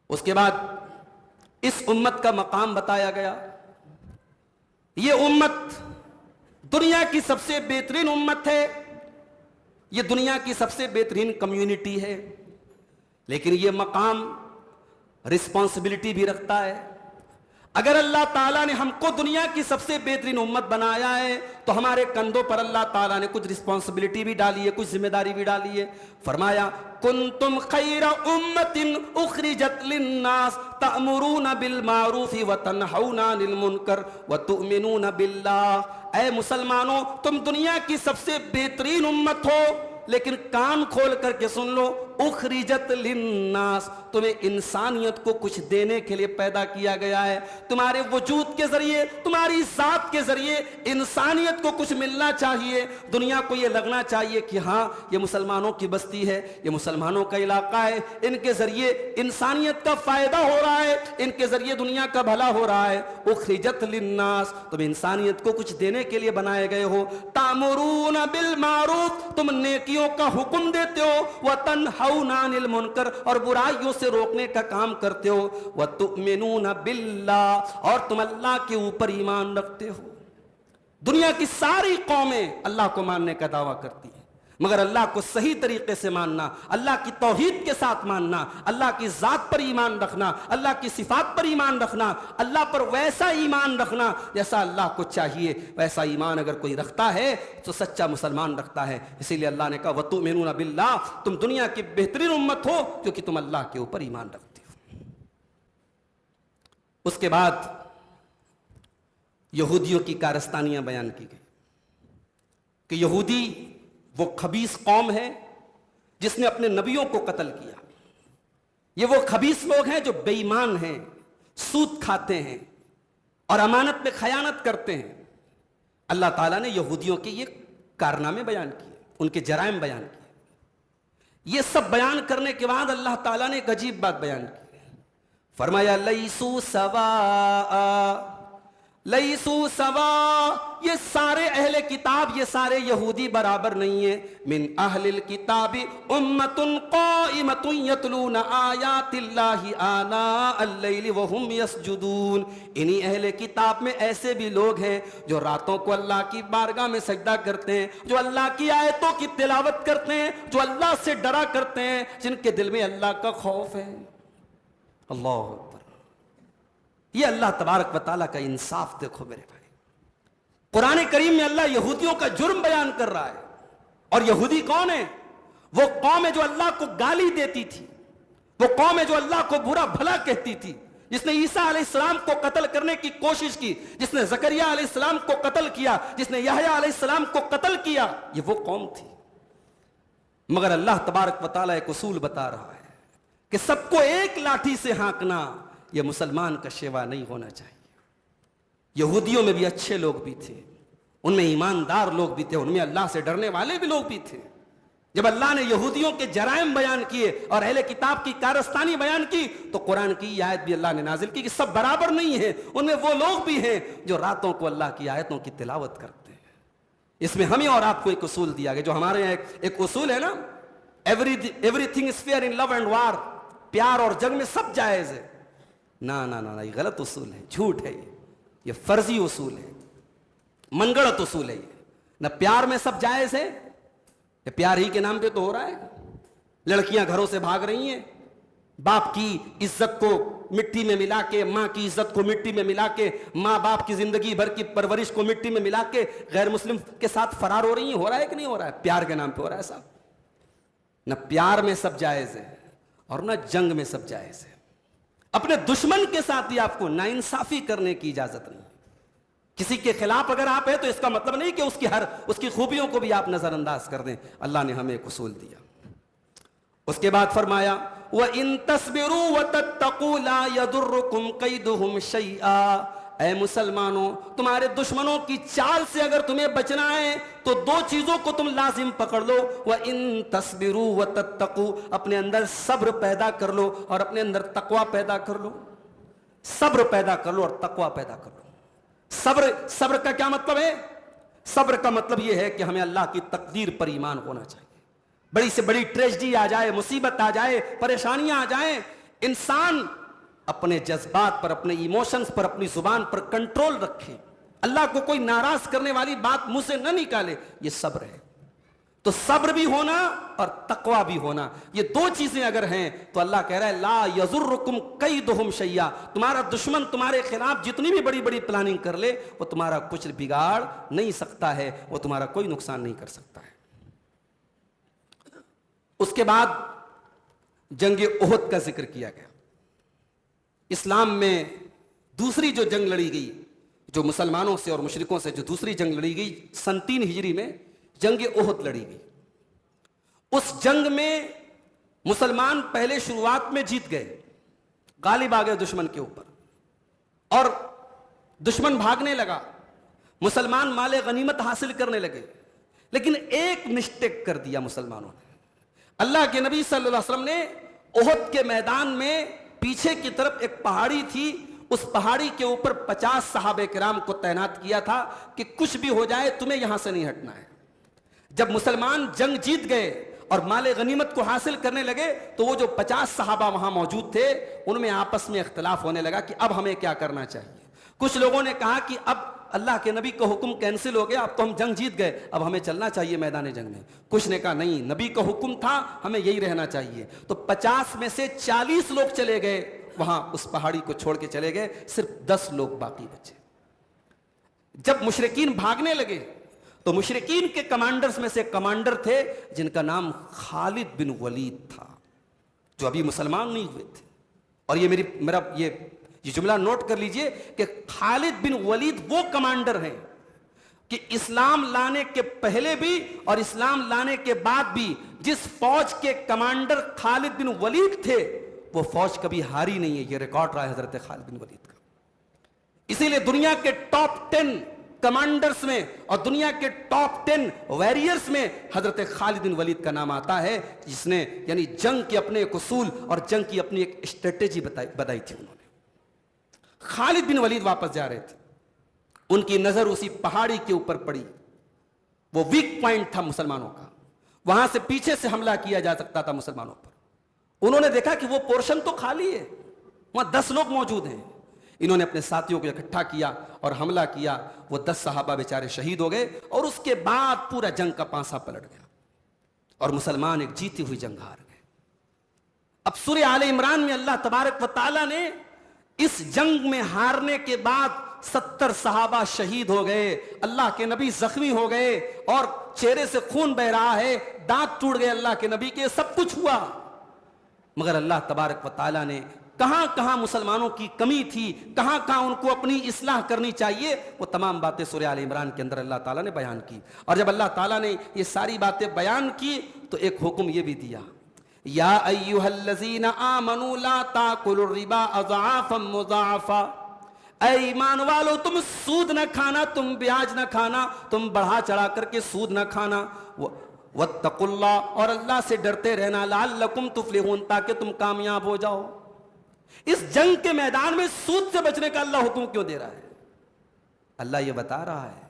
اس کے بعد اس امت کا مقام بتایا گیا۔ یہ امت دنیا کی سب سے بہترین امت ہے، یہ دنیا کی سب سے بہترین کمیونٹی ہے، لیکن یہ مقام رسپانسبلٹی بھی رکھتا ہے۔ اگر اللہ تعالیٰ نے ہم کو دنیا کی سب سے بہترین امت بنایا ہے تو ہمارے کندھوں پر اللہ تعالیٰ نے کچھ رسپانسبلٹی بھی ڈالی ہے، کچھ ذمہ داری بھی ڈالی ہے۔ فرمایا کنتم خیر امت اخرجت للناس تأمرون بالمعروف وتنہون عن المنکر وتؤمنون باللہ، اے مسلمانوں تم دنیا کی سب سے بہترین امت ہو، لیکن کان کھول کر کے سن لو، اخرجت للناس، تمہیں انسانیت کو کچھ دینے کے لیے پیدا کیا گیا ہے۔ تمہارے وجود کے ذریعے، تمہاری ذات کے ذریعے انسانیت کو کچھ ملنا چاہیے، دنیا کو یہ لگنا چاہیے کہ ہاں یہ مسلمانوں کی بستی ہے، یہ مسلمانوں کا علاقہ ہے، ان کے ذریعے انسانیت کا فائدہ ہو رہا ہے، ان کے ذریعے دنیا کا بھلا ہو رہا ہے۔ اخرجت للناس، تم انسانیت کو کچھ دینے کے لیے بنائے گئے ہو۔ تامرون بالمعروف، تم نیکیوں کا حکم دیتے ہو، وتنہون عن المنکر، اور برائیوں سے روکنے کا کام کرتے ہو، وتؤمنون باللہ، اور تم اللہ کے اوپر ایمان رکھتے ہو۔ دنیا کی ساری قومیں اللہ کو ماننے کا دعویٰ کرتی ہیں، مگر اللہ کو صحیح طریقے سے ماننا، اللہ کی توحید کے ساتھ ماننا، اللہ کی ذات پر ایمان رکھنا، اللہ کی صفات پر ایمان رکھنا، اللہ پر ویسا ایمان رکھنا جیسا اللہ کو چاہیے، ویسا ایمان اگر کوئی رکھتا ہے تو سچا مسلمان رکھتا ہے۔ اسی لیے اللہ نے کہا وَتُؤْمِنُونَ بِاللَّهِ، تم دنیا کی بہترین امت ہو کیونکہ تم اللہ کے اوپر ایمان رکھتے ہو۔ اس کے بعد یہودیوں کی کارستانیاں بیان کی گئی کہ یہودی وہ خبیث قوم ہے جس نے اپنے نبیوں کو قتل کیا، یہ وہ خبیث لوگ ہیں جو بے ایمان ہیں، سود کھاتے ہیں اور امانت میں خیانت کرتے ہیں۔ اللہ تعالیٰ نے یہودیوں کی یہ کارنامے بیان کیے، ان کے جرائم بیان کیے. یہ سب بیان کرنے کے بعد اللہ تعالیٰ نے ایک عجیب بات بیان کی. فرمایا لیسو سواء، لیسو سواء، یہ سارے اہل کتاب، یہ سارے یہودی برابر نہیں ہیں. من اہل الکتاب امۃ قائمۃ یتلون آیات اللہ آناء اللیل وہم یسجدون. انہی اہل کتاب میں ایسے بھی لوگ ہیں جو راتوں کو اللہ کی بارگاہ میں سجدہ کرتے ہیں، جو اللہ کی آیتوں کی تلاوت کرتے ہیں، جو اللہ سے ڈرا کرتے ہیں، جن کے دل میں اللہ کا خوف ہے. اللہ اکبر. یہ اللہ تبارک و تعالیٰ کا انصاف دیکھو میرے بھائی. قرآن کریم میں اللہ یہودیوں کا جرم بیان کر رہا ہے. اور یہودی کون ہے؟ وہ قوم ہے جو اللہ کو گالی دیتی تھی، وہ قوم ہے جو اللہ کو برا بھلا کہتی تھی، جس نے عیسیٰ علیہ السلام کو قتل کرنے کی کوشش کی، جس نے زکریا علیہ السلام کو قتل کیا، جس نے یحییٰ علیہ السلام کو قتل کیا. یہ وہ قوم تھی. مگر اللہ تبارک و تعالیٰ ایک اصول بتا رہا ہے کہ سب کو ایک لاٹھی سے ہانکنا یہ مسلمان کا شیوا نہیں ہونا چاہیے. یہودیوں میں بھی اچھے لوگ بھی تھے، ان میں ایماندار لوگ بھی تھے، ان میں اللہ سے ڈرنے والے بھی لوگ بھی تھے. جب اللہ نے یہودیوں کے جرائم بیان کیے اور اہل کتاب کی کارستانی بیان کی تو قرآن کی یہ آیت بھی اللہ نے نازل کی کہ سب برابر نہیں ہیں. ان میں وہ لوگ بھی ہیں جو راتوں کو اللہ کی آیتوں کی تلاوت کرتے ہیں. اس میں ہمیں اور آپ کو ایک اصول دیا گیا جو ہمارے یہاں ایک اصول ہے نا، everything is fair in love and war. پیار اور جنگ میں سب جائز ہے. نہ یہ غلط اصول ہے، جھوٹ ہے. یہ فرضی اصول ہے، من گڑت اصول ہے. نہ پیار میں سب جائز ہے، یہ پیار ہی کے نام پہ تو ہو رہا ہے. لڑکیاں گھروں سے بھاگ رہی ہیں، باپ کی عزت کو مٹی میں ملا کے، ماں کی عزت کو مٹی میں ملا کے، ماں باپ کی زندگی بھر کی پرورش کو مٹی میں ملا کے غیر مسلم کے ساتھ فرار ہو رہی ہیں. ہو رہا ہے کہ نہیں ہو رہا ہے؟ پیار کے نام پہ ہو رہا ہے صاحب. نہ پیار میں سب جائز ہے اور نہ جنگ میں سب جائز ہے. اپنے دشمن کے ساتھ بھی آپ کو ناانصافی کرنے کی اجازت نہیں. کسی کے خلاف اگر آپ ہیں تو اس کا مطلب نہیں کہ اس کی خوبیوں کو بھی آپ نظر انداز کر دیں. اللہ نے ہمیں ایک اصول دیا. اس کے بعد فرمایا وَإِن تَصْبِرُوا وَتَتَّقُوا لَا يَضُرُّكُمْ كَيْدُهُمْ شَيْئًا. اے مسلمانوں، تمہارے دشمنوں کی چال سے اگر تمہیں بچنا ہے تو دو چیزوں کو تم لازم پکڑ لو. وَإِن تَصْبِرُوا وَتَتَّقُوا، اپنے اندر صبر پیدا کر لو اور اپنے اندر تقوی پیدا کر لو. صبر پیدا کر لو اور تقوی پیدا کر لو. صبر کا کیا مطلب ہے؟ صبر کا مطلب یہ ہے کہ ہمیں اللہ کی تقدیر پر ایمان ہونا چاہیے. بڑی سے بڑی ٹریجڈی آ جائے، مصیبت آ جائے، پریشانیاں آ جائیں، انسان اپنے جذبات پر، اپنے ایموشنز پر، اپنی زبان پر کنٹرول رکھے. اللہ کو کوئی ناراض کرنے والی بات منہ سے نہ نکالے. یہ صبر ہے. تو صبر بھی ہونا اور تقوی بھی ہونا، یہ دو چیزیں اگر ہیں تو اللہ کہہ رہا ہے لا یضرکم کیدہم شیئا. تمہارا دشمن تمہارے خلاف جتنی بھی بڑی بڑی پلاننگ کر لے وہ تمہارا کچھ بگاڑ نہیں سکتا ہے، وہ تمہارا کوئی نقصان نہیں کر سکتا ہے. اس کے بعد جنگ احد کا ذکر کیا گیا. اسلام میں دوسری جو جنگ لڑی گئی، جو مسلمانوں سے اور مشرکوں سے جو دوسری جنگ لڑی گئی، 3 ہجری میں جنگ احد لڑی گئی. اس جنگ میں مسلمان پہلے شروعات میں جیت گئے، غالب آ گئے دشمن کے اوپر، اور دشمن بھاگنے لگا، مسلمان مال غنیمت حاصل کرنے لگے. لیکن ایک مسٹیک کر دیا مسلمانوں نے. اللہ کے نبی صلی اللہ علیہ وسلم نے احد کے میدان میں پیچھے کی طرف ایک پہاڑی تھی، اس پہاڑی کے اوپر 50 صحابہ کرام کو تعینات کیا تھا کہ کچھ بھی ہو جائے تمہیں یہاں سے نہیں ہٹنا ہے. جب مسلمان جنگ جیت گئے اور مال غنیمت کو حاصل کرنے لگے تو وہ جو 50 صحابہ وہاں موجود تھے ان میں آپس میں اختلاف ہونے لگا کہ اب ہمیں کیا کرنا چاہیے. کچھ لوگوں نے کہا کہ اب اللہ کے نبی کا حکم کینسل ہو گیا، اب تو ہم جنگ جیت گئے، اب ہمیں چلنا چاہیے میدان جنگ میں. کچھ نے کہا نہیں، نبی کا حکم تھا، ہمیں یہی رہنا چاہیے. تو 50 میں سے 40 لوگ چلے گئے وہاں، اس پہاڑی کو چھوڑ کے چلے گئے، صرف 10 لوگ باقی بچے. جب مشرکین بھاگنے لگے تو مشرکین کے کمانڈرز میں سے کمانڈر تھے جن کا نام خالد بن ولید تھا، جو ابھی مسلمان نہیں ہوئے تھے. اور یہ جملہ نوٹ کر لیجئے کہ خالد بن ولید وہ کمانڈر ہیں کہ اسلام لانے کے پہلے بھی اور اسلام لانے کے بعد بھی جس فوج کے کمانڈر خالد بن ولید تھے وہ فوج کبھی ہاری نہیں ہے. یہ ریکارڈ رہا ہے حضرت خالد بن ولید کا. اسی لیے دنیا کے ٹاپ 10 کمانڈرز میں اور دنیا کے ٹاپ 10 ویریئرز میں حضرت خالد بن ولید کا نام آتا ہے، جس نے یعنی جنگ کے اپنے ایک اصول اور جنگ کی اپنی ایک اسٹریٹجی بتائی تھی انہوں نے۔ خالد بن ولید واپس جا رہے تھے، ان کی نظر اسی پہاڑی کے اوپر پڑی، وہ ویک پوائنٹ تھا مسلمانوں کا، وہاں سے پیچھے سے حملہ کیا جا سکتا تھا مسلمانوں پر۔ انہوں نے دیکھا کہ وہ پورشن تو خالی ہے، وہاں 10 لوگ موجود ہیں۔ انہوں نے اپنے ساتھیوں کو اکٹھا کیا اور حملہ کیا، وہ 10 صحابہ بیچارے شہید ہو گئے، اور اس کے بعد پورا جنگ کا پانسا پلٹ گیا اور مسلمان ایک جیتی ہوئی جنگ ہار گئے۔ اب سورہ آل عمران میں اللہ تبارک و تعالی نے اس جنگ میں ہارنے کے بعد 70 صحابہ شہید ہو گئے، اللہ کے نبی زخمی ہو گئے اور چہرے سے خون بہ رہا ہے، دانت ٹوٹ گئے اللہ کے نبی کے، سب کچھ ہوا، مگر اللہ تبارک و تعالی نے کہاں کہاں مسلمانوں کی کمی تھی، کہاں کہاں ان کو اپنی اصلاح کرنی چاہیے، وہ تمام باتیں سورہ آل عمران کے اندر اللہ تعالیٰ نے بیان کی۔ اور جب اللہ تعالیٰ نے یہ ساری باتیں بیان کی تو ایک حکم یہ بھی دیا، یا ایھا الذین آمنوا لا تاکلوا الربا اضعافا مضاعفا، اے ایمان والو تم سود نہ کھانا، تم بیاج نہ کھانا، تم بڑھا چڑھا کر کے سود نہ کھانا، واتقوا اللہ، اور اللہ سے ڈرتے رہنا، لعلکم تفلحون، تاکہ تم کامیاب ہو جاؤ۔ اس جنگ کے میدان میں سود سے بچنے کا اللہ حکم کیوں دے رہا ہے؟ اللہ یہ بتا رہا ہے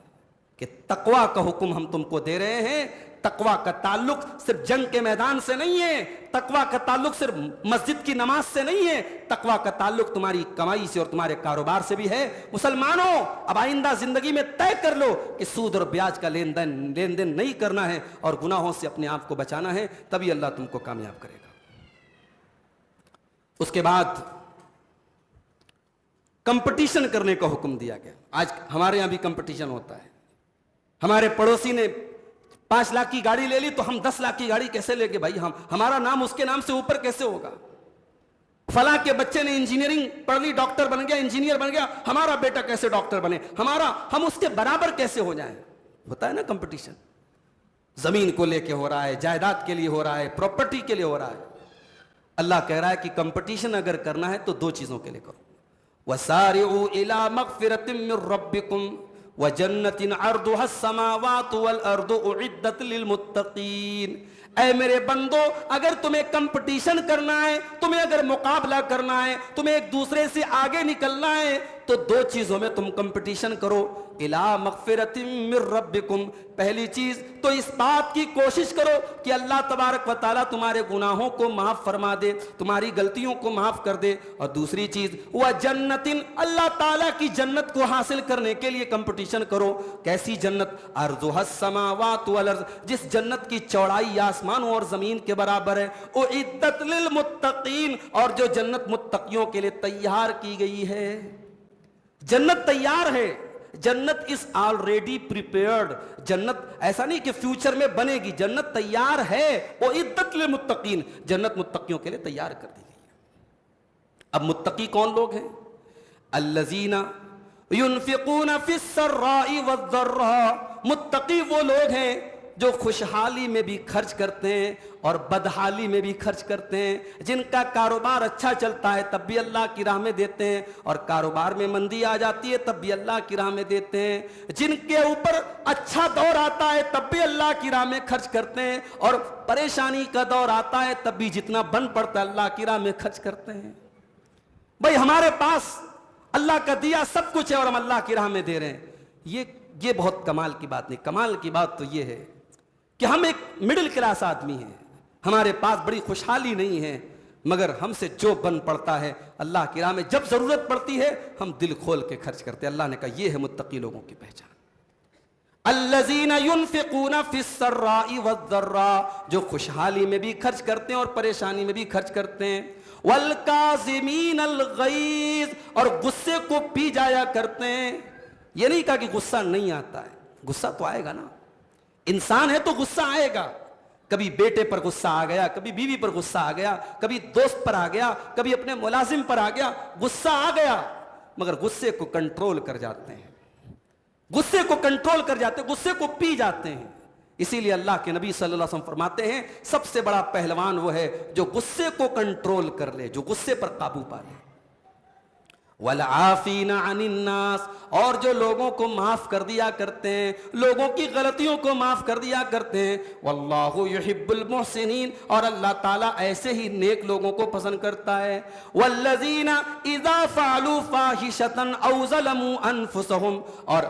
کہ تقویٰ کا حکم ہم تم کو دے رہے ہیں۔ تقویٰ کا تعلق صرف جنگ کے میدان سے نہیں ہے، تقویٰ کا تعلق صرف مسجد کی نماز سے نہیں ہے، تقویٰ کا تعلق تمہاری کمائی سے اور تمہارے کاروبار سے بھی ہے۔ مسلمانوں، اب آئندہ زندگی میں طے کر لو کہ سود اور بیاج کا لین دین نہیں کرنا ہے اور گناہوں سے اپنے آپ کو بچانا ہے، تبھی اللہ تم کو کامیاب کرے گا۔ اس کے بعد کمپٹیشن کرنے کا حکم دیا گیا۔ آج ہمارے یہاں بھی کمپٹیشن ہوتا ہے، ہمارے پڑوسی نے 5 لاکھ کی گاڑی لے لی تو ہم 10 لاکھ کی گاڑی کیسے لے گے بھائی، ہمارا نام اس کے نام سے اوپر کیسے ہوگا؟ فلاں کے بچے نے انجینئرنگ پڑھ لی، ڈاکٹر بن گیا، انجینئر بن گیا، ہمارا بیٹا کیسے ڈاکٹر بنے، ہم اس کے برابر کیسے ہو جائیں؟ ہوتا ہے نا کمپٹیشن، زمین کو لے کے ہو رہا ہے، جائیداد کے لیے ہو رہا ہے، پراپرٹی کے لیے ہو رہا ہے۔ اللہ کہہ رہا ہے کہ کمپٹیشن اگر کرنا ہے تو 2 چیزوں کے لیے کرو، وَسَارِعُوا إِلَىٰ مَغْفِرَةٍ مِّن رَبِّكُمْ وَجَنَّةٍ عَرْضُهَا السَّمَاوَاتُ وَالْأَرْضُ أُعِدَّتْ لِلْمُتَّقِينَ۔ اے میرے بندو، اگر تمہیں کمپٹیشن کرنا ہے، تمہیں اگر مقابلہ کرنا ہے، تمہیں ایک دوسرے سے آگے نکلنا ہے تو 2 چیزوں میں تم کمپٹیشن کرو۔ اِلَىٰ مَغْفِرَةٍ مِّن رَبِّكُمْ، پہلی چیز تو اس بات کی کوشش کرو کہ اللہ تبارک و تعالیٰ تمہارے گناہوں کو معاف فرما دے، تمہاری غلطیوں کو معاف کر دے، اور دوسری چیز وَجَنَّةٍ، اللہ تعالیٰ کی جنت کو حاصل کرنے کے لیے کمپٹیشن کرو۔ کیسی جنت؟ عَرْضُهَا السَّمَاوَاتُ وَالْأَرْضُ، جس جنت کی چوڑائی آسمانوں اور زمین کے برابر ہے، اُعِدَّتْ لِلْمُتَّقِينَ، اور جو جنت متقیوں کے لیے تیار کی گئی ہے۔ جنت تیار ہے، جنت از آلریڈی پریپیئرڈ، جنت ایسا نہیں کہ فیوچر میں بنے گی، جنت تیار ہے، اُعِدَّتْ لِلْمُتَّقِينَ، جنت متقیوں کے لیے تیار کر دی گئی ہے۔ اب متقی کون لوگ ہیں؟ الذین ينفقون فی السراء والضراء، متقی وہ لوگ ہیں جو خوشحالی میں بھی خرچ کرتے ہیں اور بدحالی میں بھی خرچ کرتے ہیں، جن کا کاروبار اچھا چلتا ہے تب بھی اللہ کی راہ میں دیتے ہیں، اور کاروبار میں مندی آ جاتی ہے تب بھی اللہ کی راہ میں دیتے ہیں، جن کے اوپر اچھا دور آتا ہے تب بھی اللہ کی راہ میں خرچ کرتے ہیں، اور پریشانی کا دور آتا ہے تب بھی جتنا بن پڑتا ہے اللہ کی راہ میں خرچ کرتے ہیں۔ بھائی ہمارے پاس اللہ کا دیا سب کچھ ہے اور ہم اللہ کی راہ میں دے رہے ہیں، یہ بہت کمال کی بات نہیں۔ کمال کی بات تو یہ ہے کہ ہم ایک مڈل کلاس آدمی ہیں، ہمارے پاس بڑی خوشحالی نہیں ہے، مگر ہم سے جو بن پڑتا ہے اللہ کی راہ میں جب ضرورت پڑتی ہے ہم دل کھول کے خرچ کرتے ہیں۔ اللہ نے کہا یہ ہے متقی لوگوں کی پہچان۔ الذین ينفقون فی السراء والضراء، جو خوشحالی میں بھی خرچ کرتے ہیں اور پریشانی میں بھی خرچ کرتے ہیں، والکاظمین الغیظ، اور غصے کو پی جایا کرتے ہیں۔ یہ نہیں کہا کہ غصہ نہیں آتا ہے، غصہ تو آئے گا نا، انسان ہے تو غصہ آئے گا، کبھی بیٹے پر غصہ آ گیا، کبھی بیوی پر غصہ آ گیا، کبھی دوست پر آ گیا، کبھی اپنے ملازم پر آ گیا، غصہ آ گیا، مگر غصے کو کنٹرول کر جاتے ہیں، غصے کو کنٹرول کر جاتے ہیں، غصے کو پی جاتے ہیں۔ اسی لیے اللہ کے نبی صلی اللہ علیہ وسلم فرماتے ہیں سب سے بڑا پہلوان وہ ہے جو غصے کو کنٹرول کر لے، جو غصے پر قابو پا لے۔ والعافین عن الناس، اور جو لوگوں کو معاف کر دیا کرتے ہیں، لوگوں کی غلطیوں کو معاف کر دیا کرتے ہیں، واللہ یحب المحسنین، اور اللہ تعالیٰ ایسے ہی نیک لوگوں کو پسند کرتا ہے، والذین اذا فعلوا فاحشۃ او ظلموا انفسهم، اور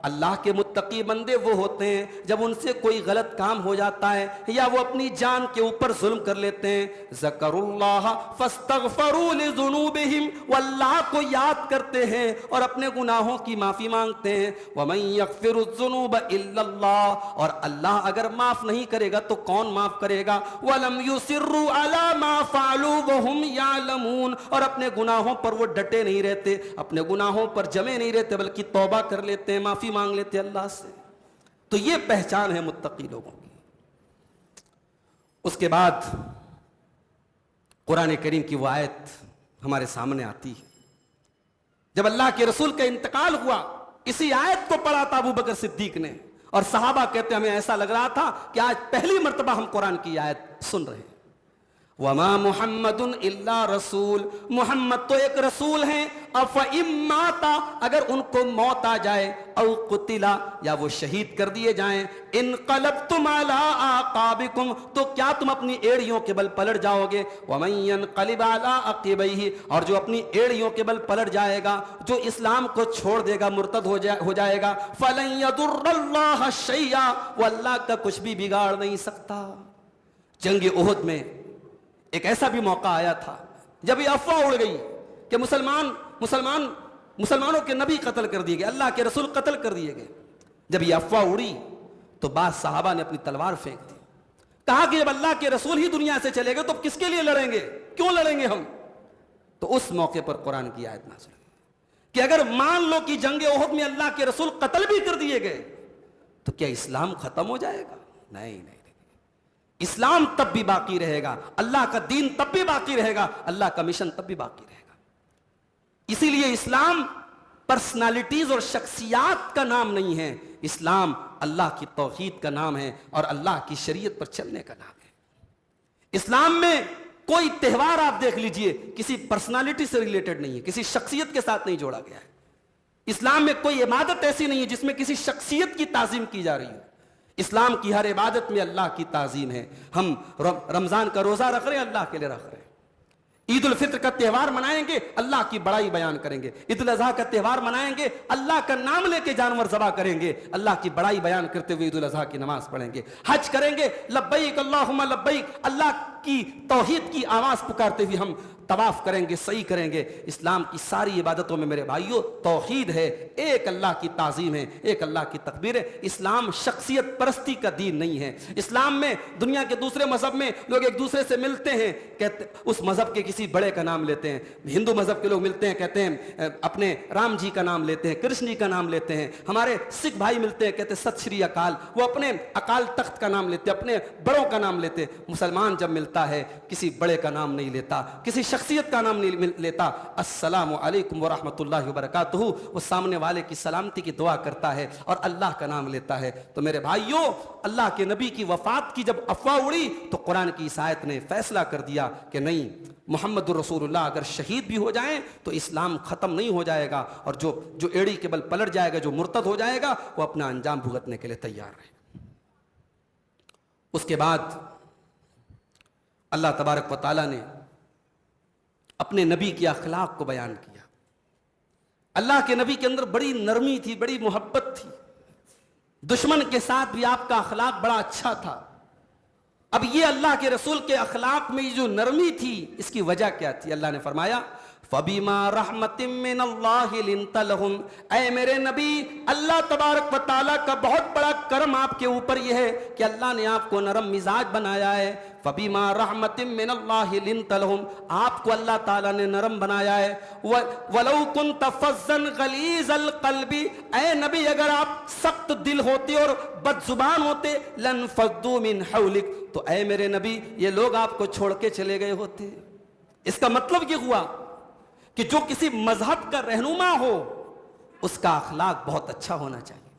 اللہ کے متقی بندے وہ ہوتے ہیں جب ان سے کوئی غلط کام ہو جاتا ہے یا وہ اپنی جان کے اوپر ظلم کر لیتے ہیں، ذکروا اللہ فاستغفروا لذنوبہم، وہ اللہ کو یاد کرتے ہیں اور اپنے گناہوں کی معافی مانگتے ہیں، ومن یغفر الذنوب الا اللہ، اور اللہ اگر معاف نہیں کرے گا تو کون معاف کرے گا، ولم یصروا علی ما فعلوا وهم یعلمون، اور اپنے گناہوں پر وہ ڈٹے نہیں رہتے، اپنے گناہوں پر جمے نہیں رہتے، بلکہ توبہ کر لیتے ہیں، معافی مانگ لیتے اللہ سے۔ تو یہ پہچان ہے متقی لوگوں کی۔ اس کے بعد قرآن کریم کی وہ آیت ہمارے سامنے آتی ہے، جب اللہ کے رسول کا انتقال ہوا، اسی آیت کو پڑھا تھا ابو بکر صدیق نے، اور صحابہ کہتے ہیں ہمیں ایسا لگ رہا تھا کہ آج پہلی مرتبہ ہم قرآن کی آیت سن رہے ہیں۔ وما محمد الا رسول، محمد تو ایک رسول ہیں، افئن مات، اگر ان کو موت آ جائے، او قتلا، یا وہ شہید کر دیے جائیں، انقلبتم علی اعقابکم، تو کیا تم اپنی ایڑیوں کے بل پلٹ جاؤ گے، ومن ینقلب علی عقبیہ، اور جو اپنی ایڑیوں کے بل پلٹ جائے گا، جو اسلام کو چھوڑ دے گا، مرتد ہو جائے گا، فلن یضر اللہ شیئا، وہ اللہ کا کچھ بھی بگاڑ نہیں سکتا۔ جنگ احد میں ایک ایسا بھی موقع آیا تھا جب یہ افواہ اڑ گئی کہ مسلمانوں کے نبی قتل کر دیے گئے، اللہ کے رسول قتل کر دیے گئے۔ جب یہ افواہ اڑی تو بعض صحابہ نے اپنی تلوار پھینک دی، کہا کہ جب اللہ کے رسول ہی دنیا سے چلے گئے تو کس کے لیے لڑیں گے، کیوں لڑیں گے ہم؟ تو اس موقع پر قرآن کی آیت نازل ہوئی کہ اگر مان لو کہ جنگ احد میں اللہ کے رسول قتل بھی کر دیے گئے تو کیا اسلام ختم ہو جائے گا؟ نہیں، اسلام تب بھی باقی رہے گا، اللہ کا دین تب بھی باقی رہے گا، اللہ کا مشن تب بھی باقی رہے گا۔ اسی لیے اسلام پرسنالٹیز اور شخصیات کا نام نہیں ہے، اسلام اللہ کی توحید کا نام ہے اور اللہ کی شریعت پر چلنے کا نام ہے۔ اسلام میں کوئی تہوار آپ دیکھ لیجئے کسی پرسنالٹی سے ریلیٹڈ نہیں ہے، کسی شخصیت کے ساتھ نہیں جوڑا گیا ہے۔ اسلام میں کوئی عبادت ایسی نہیں ہے جس میں کسی شخصیت کی تعظیم کی جا رہی ہے۔ اسلام کی ہر عبادت میں اللہ کی تعظیم ہے۔ ہم رمضان کا روزہ رکھ رہے ہیں، اللہ کے لیے رکھ رہے ہیں۔ عید الفطر کا تہوار منائیں گے، اللہ کی بڑائی بیان کریں گے۔ عید الاضحیٰ کا تہوار منائیں گے، اللہ کا نام لے کے جانور ذبح کریں گے، اللہ کی بڑائی بیان کرتے ہوئے عید الاضحیٰ کی نماز پڑھیں گے۔ حج کریں گے، لبیک اللہم لبیک، اللہ کی توحید کی آواز پکارتے ہوئے ہم طواف کریں گے، سعی کریں گے۔ اسلام کی ساری عبادتوں میں میرے بھائیوں توحید ہے، ایک اللہ کی تعظیم ہے، ایک اللہ کی تکبیر ہے۔ اسلام شخصیت پرستی کا دین نہیں ہے۔ اسلام میں دنیا کے دوسرے مذہب میں لوگ ایک دوسرے سے ملتے ہیں، کہتے اس مذہب کے کسی بڑے کا نام لیتے ہیں۔ ہندو مذہب کے لوگ ملتے ہیں، کہتے ہیں اپنے رام جی کا نام لیتے ہیں، کرشن جی کا نام لیتے ہیں۔ ہمارے سکھ بھائی ملتے ہیں، کہتے ہیں ست شری اکال، وہ اپنے اکال تخت کا نام لیتے ہیں، اپنے بڑوں کا نام لیتے ہیں۔ مسلمان جب ملتا ہے کسی بڑے کا نام نہیں لیتا، کسی شخصیت کا نام نہیں لیتا۔ السلام علیکم ورحمۃ اللہ وبرکاتہ، وہ سامنے والے کی سلامتی کی دعا کرتا ہے اور اللہ کا نام لیتا ہے۔ تو میرے بھائیوں، اللہ کے نبی کی وفات کی جب افواہ اڑی تو قرآن کی اس آیت نے فیصلہ کر دیا کہ نہیں، محمد الرسول اللہ اگر شہید بھی ہو جائیں تو اسلام ختم نہیں ہو جائے گا، اور جو ایڑی کے بل پلٹ جائے گا، جو مرتد ہو جائے گا، وہ اپنا انجام بھگتنے کے لیے تیار رہے۔ اس کے بعد اللہ تبارک و تعالیٰ نے اپنے نبی کے اخلاق کو بیان کیا۔ اللہ کے نبی کے اندر بڑی نرمی تھی، بڑی محبت تھی، دشمن کے ساتھ بھی آپ کا اخلاق بڑا اچھا تھا۔ اب یہ اللہ کے رسول کے اخلاق میں جو نرمی تھی، اس کی وجہ کیا تھی؟ اللہ نے فرمایا فَبِمَا رَحْمَةٍ مِّنَ اللَّهِ لِنْتَ لَهُمْ، اے میرے نبی، اللہ تبارک و تعالیٰ کا بہت بڑا کرم آپ کے اوپر یہ ہے کہ اللہ نے آپ کو نرم مزاج بنایا ہے۔ فَبِمَا رَحْمَةٍ مِّنَ اللَّهِ لِنْتَ لَهُمْ، آپ کو اللہ تعالیٰ نے نرم بنایا ہے۔ وَلَوْ كُنْتَ فَظًّا غَلِيظَ الْقَلْبِ، اے نبی اگر آپ سخت دل ہوتے اور بد زبان ہوتے، لَانْفَضُّوا مِنْ حَوْلِكَ، تو اے میرے نبی یہ لوگ آپ کو چھوڑ کے چلے گئے ہوتے۔ اس کا مطلب یہ ہوا کہ جو کسی مذہب کا رہنما ہو اس کا اخلاق بہت اچھا ہونا چاہیے۔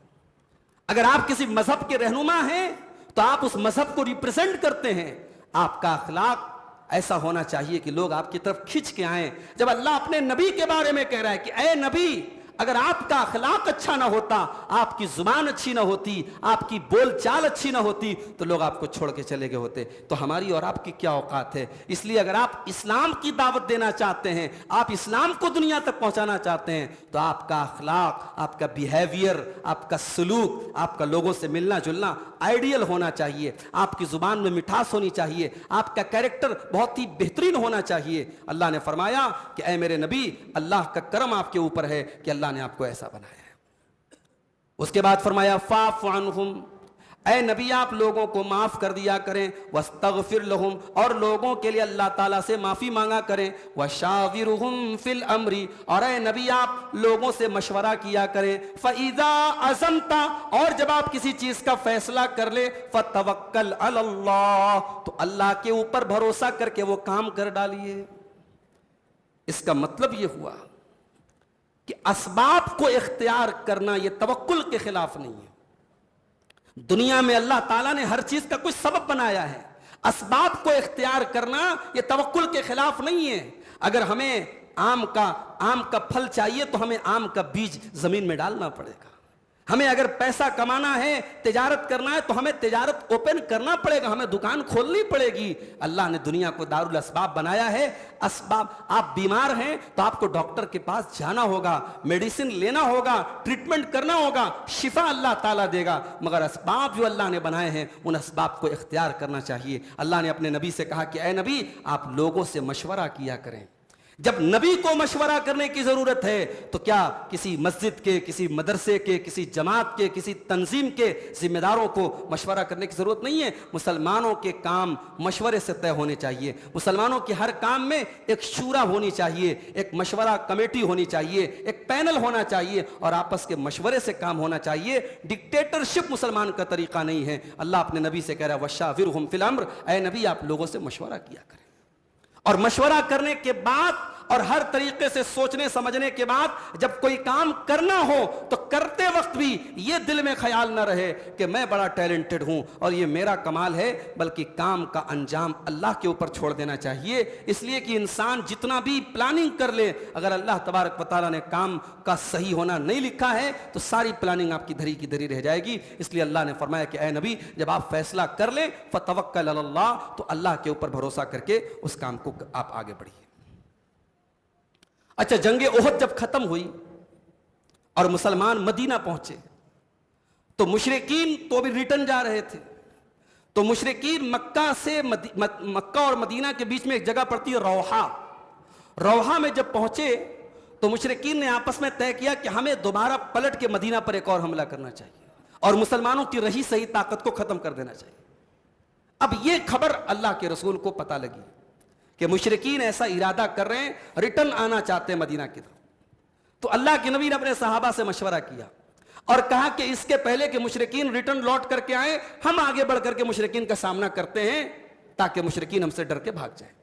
اگر آپ کسی مذہب کے رہنما ہیں تو آپ اس مذہب کو ریپرزینٹ کرتے ہیں، آپ کا اخلاق ایسا ہونا چاہیے کہ لوگ آپ کی طرف کھنچ کے آئیں. جب اللہ اپنے نبی کے بارے میں کہہ رہا ہے کہ اے نبی اگر آپ کا اخلاق اچھا نہ ہوتا, آپ کی زبان اچھی نہ ہوتی, آپ کی بول چال اچھی نہ ہوتی, تو لوگ آپ کو چھوڑ کے چلے گئے ہوتے. تو ہماری اور آپ کی کیا اوقات ہے؟ اس لیے اگر آپ اسلام کی دعوت دینا چاہتے ہیں, آپ اسلام کو دنیا تک پہنچانا چاہتے ہیں, تو آپ کا اخلاق, آپ کا بیہیویئر, آپ کا سلوک, آپ کا لوگوں سے ملنا جلنا آئیڈیل ہونا چاہیے. آپ کی زبان میں مٹھاس ہونی چاہیے, آپ کا کیریکٹر بہت ہی بہترین ہونا چاہیے. اللہ نے فرمایا کہ اے میرے نبی, اللہ کا کرم آپ کے اوپر ہے کہ اللہ نے آپ کو ایسا بنایا ہے. اس کے بعد فرمایا فاعف عنہم, اے نبی آپ لوگوں کو معاف کر دیا کریں, واستغفر لہم, اور لوگوں کے لیے اللہ تعالیٰ سے معافی مانگا کریں, وشاورہم فی الامر, اور اے نبی آپ لوگوں سے مشورہ کیا کریں, فاذا عزمت, اور جب آپ کسی چیز کا فیصلہ کر لے, فتوکل علی اللہ, تو اللہ کے اوپر بھروسہ کر کے وہ کام کر ڈالیے. اس کا مطلب یہ ہوا کہ اسباب کو اختیار کرنا یہ توکل کے خلاف نہیں ہے. دنیا میں اللہ تعالیٰ نے ہر چیز کا کچھ سبب بنایا ہے, اسباب کو اختیار کرنا یہ توکل کے خلاف نہیں ہے. اگر ہمیں آم کا پھل چاہیے تو ہمیں آم کا بیج زمین میں ڈالنا پڑے گا. ہمیں اگر پیسہ کمانا ہے, تجارت کرنا ہے, تو ہمیں تجارت اوپن کرنا پڑے گا, ہمیں دکان کھولنی پڑے گی. اللہ نے دنیا کو دارالاسباب بنایا ہے. اسباب, آپ بیمار ہیں تو آپ کو ڈاکٹر کے پاس جانا ہوگا, میڈیسن لینا ہوگا, ٹریٹمنٹ کرنا ہوگا, شفا اللہ تعالیٰ دے گا. مگر اسباب جو اللہ نے بنائے ہیں ان اسباب کو اختیار کرنا چاہیے. اللہ نے اپنے نبی سے کہا کہ اے نبی آپ لوگوں سے مشورہ کیا کریں. جب نبی کو مشورہ کرنے کی ضرورت ہے تو کیا کسی مسجد کے, کسی مدرسے کے, کسی جماعت کے, کسی تنظیم کے ذمہ داروں کو مشورہ کرنے کی ضرورت نہیں ہے؟ مسلمانوں کے کام مشورے سے طے ہونے چاہیے. مسلمانوں کے ہر کام میں ایک شورا ہونی چاہیے, ایک مشورہ کمیٹی ہونی چاہیے, ایک پینل ہونا چاہیے, اور آپس کے مشورے سے کام ہونا چاہیے. ڈکٹیٹرشپ مسلمان کا طریقہ نہیں ہے. اللہ اپنے نبی سے کہہ رہا ہے وشاورہم فی الامر, اے نبی آپ لوگوں سے مشورہ کیا کریں. اور مشورہ کرنے کے بعد اور ہر طریقے سے سوچنے سمجھنے کے بعد جب کوئی کام کرنا ہو تو کرتے وقت بھی یہ دل میں خیال نہ رہے کہ میں بڑا ٹیلنٹڈ ہوں اور یہ میرا کمال ہے, بلکہ کام کا انجام اللہ کے اوپر چھوڑ دینا چاہیے. اس لیے کہ انسان جتنا بھی پلاننگ کر لے, اگر اللہ تبارک و تعالیٰ نے کام کا صحیح ہونا نہیں لکھا ہے تو ساری پلاننگ آپ کی دھری کی دھری رہ جائے گی. اس لیے اللہ نے فرمایا کہ اے نبی جب آپ فیصلہ کر لیں فتوکل علی اللہ, تو اللہ کے اوپر بھروسہ کر کے اس کام کو آپ آگے بڑھیے. اچھا, جنگ احد جب ختم ہوئی اور مسلمان مدینہ پہنچے تو مشرکین تو بھی ریٹرن جا رہے تھے. تو مشرکین مکہ اور مدینہ کے بیچ میں ایک جگہ پڑتی ہے روحا. روحا میں جب پہنچے تو مشرکین نے آپس میں طے کیا کہ ہمیں دوبارہ پلٹ کے مدینہ پر ایک اور حملہ کرنا چاہیے اور مسلمانوں کی رہی صحیح طاقت کو ختم کر دینا چاہیے. اب یہ خبر اللہ کے رسول کو پتہ لگی کہ مشرکین ایسا ارادہ کر رہے ہیں, ریٹرن آنا چاہتے ہیں مدینہ کی طرف. تو اللہ کے نبی نے اپنے صحابہ سے مشورہ کیا اور کہا کہ اس کے پہلے کہ مشرکین ریٹرن لوٹ کر کے آئیں, ہم آگے بڑھ کر کے مشرکین کا سامنا کرتے ہیں تاکہ مشرکین ہم سے ڈر کے بھاگ جائیں.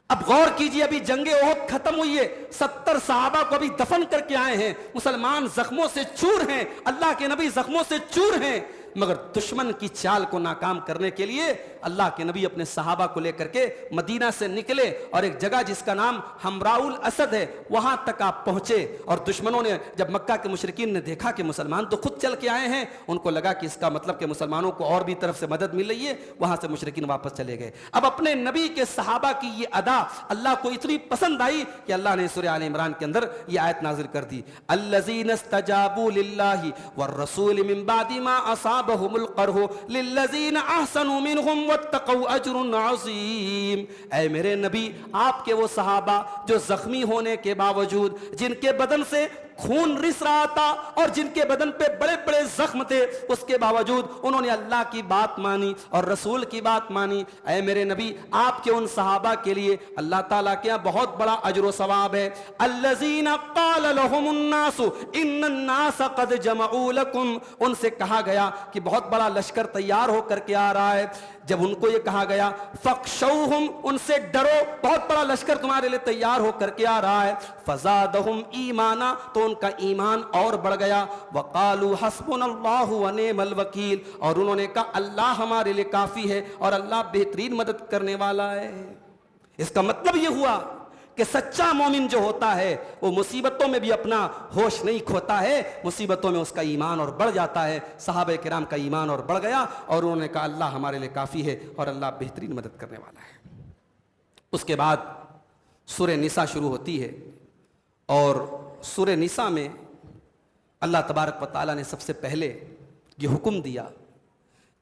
اب غور کیجئے, ابھی جنگ احد ختم ہوئی ہے, 70 صحابہ کو ابھی دفن کر کے آئے ہیں, مسلمان زخموں سے چور ہیں, اللہ کے نبی زخموں سے چور ہیں, مگر دشمن کی چال کو ناکام کرنے کے لیے اللہ کے نبی اپنے صحابہ کو لے کر کے مدینہ سے نکلے اور ایک جگہ جس کا نام حمراء الاسد ہے وہاں تک آپ پہنچے. اور دشمنوں نے جب مکہ کے مشرکین نے دیکھا کہ مسلمان تو خود چل کے آئے ہیں, ان کو لگا کہ اس کا مطلب کہ مسلمانوں کو اور بھی طرف سے مدد مل رہی ہے, وہاں سے مشرکین واپس چلے گئے. اب اپنے نبی کے صحابہ کی یہ ادا اللہ کو اتنی پسند آئی کہ اللہ نے سورہ آل عمران کے اندر یہ آیت نازل کر دی, الذین استجابوا للہ والرسول من بعد ما اصابهم القرح للذین احسنوا منهم واتقوا اجر عظیم. اے میرے نبی آپ کے وہ صحابہ جو زخمی ہونے کے باوجود, جن کے بدن سے خون رس رہا تھا اور جن کے بدن پہ بڑے بڑے زخم تھے, اس کے باوجود انہوں نے اللہ کی بات مانی اور رسول کی بات مانی. اے میرے نبی آپ کے ان صحابہ کے لیے اللہ تعالیٰ کے یہاں بہت بڑا اجر و ثواب ہے. الذین قال لهم الناس ان الناس قد جمعوا لكم, ان سے کہا گیا کہ بہت بڑا لشکر تیار ہو کر کے آ رہا ہے. جب ان کو یہ کہا گیا فخشوہم, ان سے ڈرو, بہت بڑا لشکر تمہارے لیے تیار ہو کر کے آ رہا ہے. فزادہم ایمانا, تو ان کا ایمان اور بڑھ گیا. وقالوا حسبنا اللہ ونعم الوکیل, اور انہوں نے کہا اللہ ہمارے لیے کافی ہے اور اللہ بہترین مدد کرنے والا ہے. اس کا مطلب یہ ہوا کہ سچا مومن جو ہوتا ہے وہ مصیبتوں میں بھی اپنا ہوش نہیں کھوتا ہے، مصیبتوں میں اس کا ایمان اور بڑھ جاتا ہے۔ صحابہ کرام کا ایمان اور بڑھ گیا اور انہوں نے کہا اللہ ہمارے لیے کافی ہے اور اللہ بہترین مدد کرنے والا ہے۔ اس کے بعد سورہ نساء شروع ہوتی ہے اور سورہ نساء میں اللہ تبارک و تعالیٰ نے سب سے پہلے یہ حکم دیا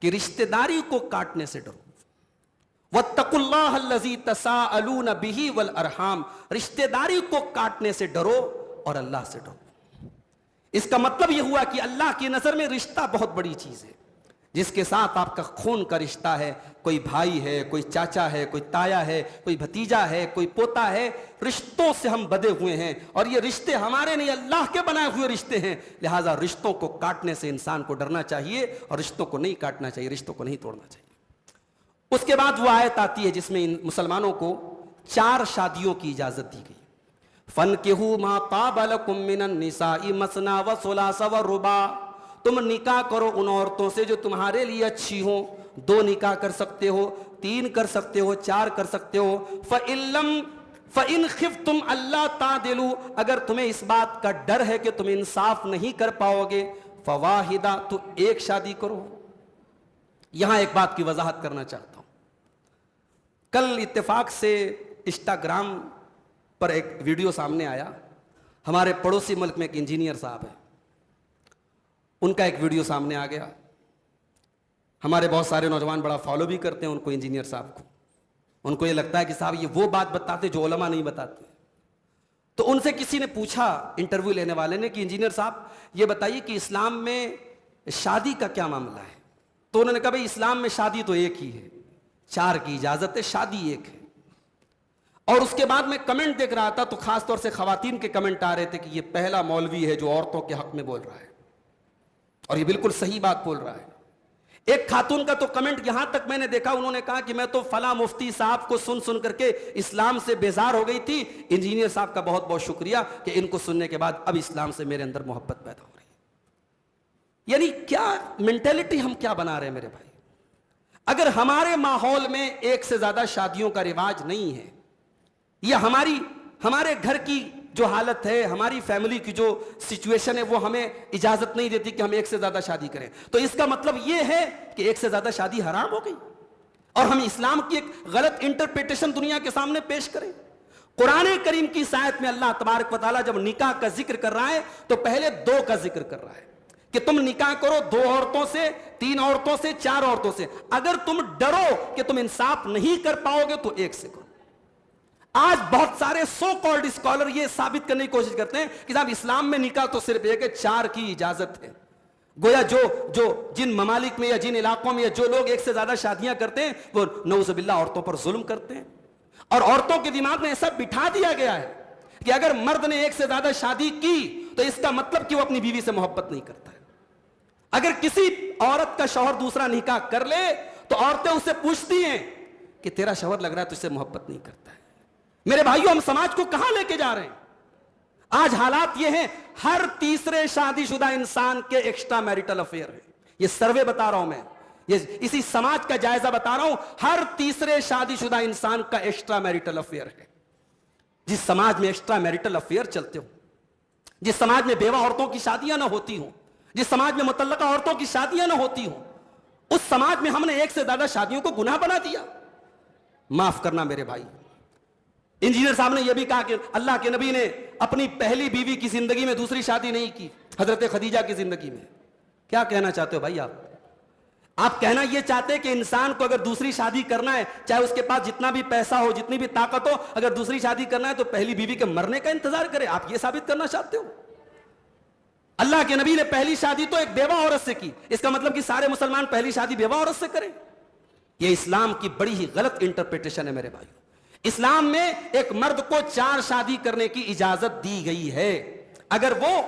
کہ رشتہ داری کو کاٹنے سے ڈرو۔ وَاتَّقُوا اللَّهَ الَّذِي تَسَاءَلُونَ بِهِ وَالْأَرْحَامَ، رشتہ داری کو کاٹنے سے ڈرو اور اللہ سے ڈرو۔ اس کا مطلب یہ ہوا کہ اللہ کی نظر میں رشتہ بہت بڑی چیز ہے، جس کے ساتھ آپ کا خون کا رشتہ ہے، کوئی بھائی ہے، کوئی چاچا ہے، کوئی تایا ہے، کوئی بھتیجا ہے، کوئی پوتا ہے، رشتوں سے ہم بدے ہوئے ہیں اور یہ رشتے ہمارے نہیں اللہ کے بنائے ہوئے رشتے ہیں، لہٰذا رشتوں کو کاٹنے سے انسان کو ڈرنا چاہیے اور رشتوں کو نہیں کاٹنا چاہیے، رشتوں کو نہیں توڑنا چاہیے۔ اس کے بعد وہ آیت آتی ہے جس میں ان مسلمانوں کو 4 شادیوں کی اجازت دی گئی۔ فَانْكِحُوا مَا طَابَ لَكُم مِّنَ النِّسَاءِ مَثْنَىٰ وَثُلَاثَ وَرُبَاعَ، تم نکاح کرو ان عورتوں سے جو تمہارے لیے اچھی ہوں، 2 نکاح کر سکتے ہو، 3 کر سکتے ہو، 4 کر سکتے ہو۔ فَإِنْ خِفْتُمْ أَلَّا تَعْدِلُوا، اگر تمہیں اس بات کا ڈر ہے کہ تم انصاف نہیں کر پاؤ گے، فَوَاحِدَةٌ، تو ایک شادی کرو۔ یہاں ایک بات کی وضاحت کرنا چاہتا ہوں۔ کل اتفاق سے انسٹاگرام پر ایک ویڈیو سامنے آیا، ہمارے پڑوسی ملک میں ایک انجینئر صاحب ہیں، ان کا ایک ویڈیو سامنے آ گیا۔ ہمارے بہت سارے نوجوان بڑا فالو بھی کرتے ہیں ان کو، انجینئر صاحب کو، ان کو یہ لگتا ہے کہ صاحب یہ وہ بات بتاتے جو علماء نہیں بتاتے۔ تو ان سے کسی نے پوچھا، انٹرویو لینے والے نے، کہ انجینئر صاحب یہ بتائیے کہ اسلام میں شادی کا کیا معاملہ ہے؟ تو انہوں نے کہا بھائی اسلام میں شادی تو ایک ہی ہے، 4 کی اجازت ہے، شادی ایک ہے۔ اور اس کے بعد میں کمنٹ دیکھ رہا تھا تو خاص طور سے خواتین کے کمنٹ آ رہے تھے کہ یہ پہلا مولوی ہے جو عورتوں کے حق میں بول رہا ہے، اور یہ بالکل صحیح بات بول رہا ہے۔ ایک خاتون کا تو کمنٹ یہاں تک میں نے دیکھا، انہوں نے کہا کہ میں تو فلاں مفتی صاحب کو سن کر کے اسلام سے بیزار ہو گئی تھی، انجینئر صاحب کا بہت بہت شکریہ کہ ان کو سننے کے بعد اب اسلام سے میرے اندر محبت پیدا ہو رہی ہے۔ یعنی کیا مینٹیلٹی ہم کیا بنا رہے ہیں میرے بھائی؟ اگر ہمارے ماحول میں 1 سے زیادہ شادیوں کا رواج نہیں ہے، یا ہمارے گھر کی جو حالت ہے، ہماری فیملی کی جو سچویشن ہے وہ ہمیں اجازت نہیں دیتی کہ ہم 1 سے زیادہ شادی کریں، تو اس کا مطلب یہ ہے کہ 1 سے زیادہ شادی حرام ہو گئی اور ہم اسلام کی ایک غلط انٹرپریٹیشن دنیا کے سامنے پیش کریں۔ قرآن کریم کی اس آیت میں اللہ تبارک و تعالیٰ جب نکاح کا ذکر کر رہا ہے تو پہلے 2 کا ذکر کر رہا ہے کہ تم نکاح کرو 2 عورتوں سے، 3 عورتوں سے، 4 عورتوں سے۔ اگر تم ڈرو کہ تم انصاف نہیں کر پاؤ گے تو 1 سے کرو۔ آج بہت سارے سو کالڈ اسکالر یہ ثابت کرنے کی کوشش کرتے ہیں کہ صاحب اسلام میں نکاح تو صرف ایک ہے، 4 کی اجازت ہے۔ گویا جو جن ممالک میں یا جن علاقوں میں یا جو لوگ 1 سے زیادہ شادیاں کرتے ہیں وہ نعوذ باللہ عورتوں پر ظلم کرتے ہیں، اور عورتوں کے دماغ میں ایسا بٹھا دیا گیا ہے کہ اگر مرد نے 1 سے زیادہ شادی کی تو اس کا مطلب کہ وہ اپنی بیوی سے محبت نہیں کرتا ہے۔ اگر کسی عورت کا شوہر دوسرا نکاح کر لے تو عورتیں اس سے پوچھتی ہیں کہ تیرا شوہر لگ رہا ہے تجھ سے محبت نہیں کرتا ہے۔ میرے بھائیوں، ہم سماج کو کہاں لے کے جا رہے ہیں؟ آج حالات یہ ہیں، ہر تیسرے شادی شدہ انسان کے ایکسٹرا میریٹل افیئر ہے۔ یہ سروے بتا رہا ہوں میں، اسی سماج کا جائزہ بتا رہا ہوں، ہر تیسرے شادی شدہ انسان کا ایکسٹرا میریٹل افیئر ہے۔ جس سماج میں ایکسٹرا میریٹل افیئر چلتے ہو، جس سماج میں بیوہ عورتوں کی شادیاں نہ ہوتی ہوں، جس سماج میں مطلقہ عورتوں کی شادیاں نہ ہوتی ہوں، اس سماج میں ہم نے 1 سے زیادہ شادیوں کو گناہ بنا دیا۔ معاف کرنا میرے بھائی، انجینئر صاحب نے یہ بھی کہا کہ اللہ کے نبی نے اپنی پہلی بیوی کی زندگی میں دوسری شادی نہیں کی، حضرت خدیجہ کی زندگی میں۔ کیا کہنا چاہتے ہو بھائی آپ کہنا یہ چاہتے ہیں کہ انسان کو اگر دوسری شادی کرنا ہے، چاہے اس کے پاس جتنا بھی پیسہ ہو، جتنی بھی طاقت ہو، اگر دوسری شادی کرنا ہے تو پہلی بیوی کے مرنے کا انتظار کرے؟ آپ یہ ثابت کرنا چاہتے ہو؟ اللہ کے نبی نے پہلی شادی تو ایک بیوہ عورت سے کی، اس کا مطلب کہ سارے مسلمان پہلی شادی بیوہ عورت سے کریں؟ یہ اسلام کی بڑی ہی غلط انٹرپریٹیشن ہے میرے بھائی۔ اسلام میں ایک مرد کو 4 شادی کرنے کی اجازت دی گئی ہے۔ اگر وہ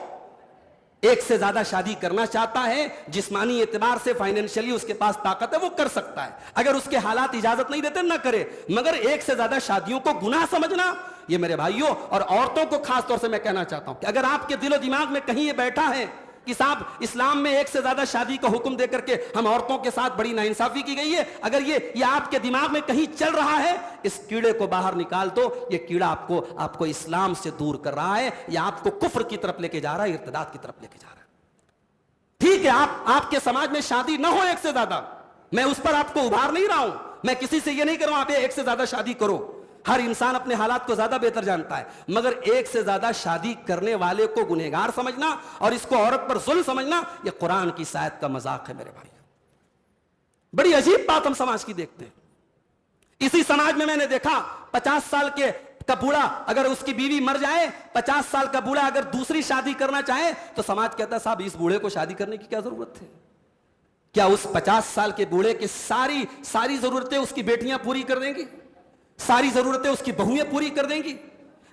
1 سے زیادہ شادی کرنا چاہتا ہے، جسمانی اعتبار سے فائنینشلی اس کے پاس طاقت ہے، وہ کر سکتا ہے۔ اگر اس کے حالات اجازت نہیں دیتے نہ کرے، مگر 1 سے زیادہ شادیوں کو گناہ سمجھنا، یہ میرے بھائیوں اور عورتوں کو خاص طور سے میں کہنا چاہتا ہوں کہ اگر آپ کے دل و دماغ میں کہیں یہ بیٹھا ہے کہ صاحب اسلام میں ایک سے زیادہ شادی کا حکم دے کر کے ہم عورتوں کے ساتھ بڑی ناانصافی کی گئی ہے، اگر یہ آپ کے دماغ میں کہیں چل رہا ہے، اس کیڑے کو باہر نکال دو. یہ کیڑا آپ کو اسلام سے دور کر رہا ہے، یا آپ کو کفر کی طرف لے کے جا رہا ہے، ارتداد کی طرف لے کے جا رہا ہے. ٹھیک ہے آپ کے سماج میں شادی نہ ہو ایک سے زیادہ، میں اس پر آپ کو ابھار نہیں رہا ہوں، میں کسی سے یہ نہیں کر رہا ہوں آپ ایک سے زیادہ شادی کرو. ہر انسان اپنے حالات کو زیادہ بہتر جانتا ہے، مگر ایک سے زیادہ شادی کرنے والے کو گنہگار سمجھنا اور اس کو عورت پر ظلم سمجھنا، یہ قرآن کی آیت کا مذاق ہے میرے بھائی. بڑی عجیب بات ہم سماج کی دیکھتے ہیں. اسی سماج میں نے دیکھا 50 سال کا بوڑھا اگر اس کی بیوی مر جائے، 50 سال کا بوڑھا اگر دوسری شادی کرنا چاہے تو سماج کہتا ہے صاحب اس بوڑھے کو شادی کرنے کی کیا ضرورت ہے؟ کیا اس 50 سال کے بوڑھے کی ساری ضرورتیں اس کی بیٹیاں پوری کر دیں گی؟ ساری ضرورتیں اس کی بہویں پوری کر دیں گی؟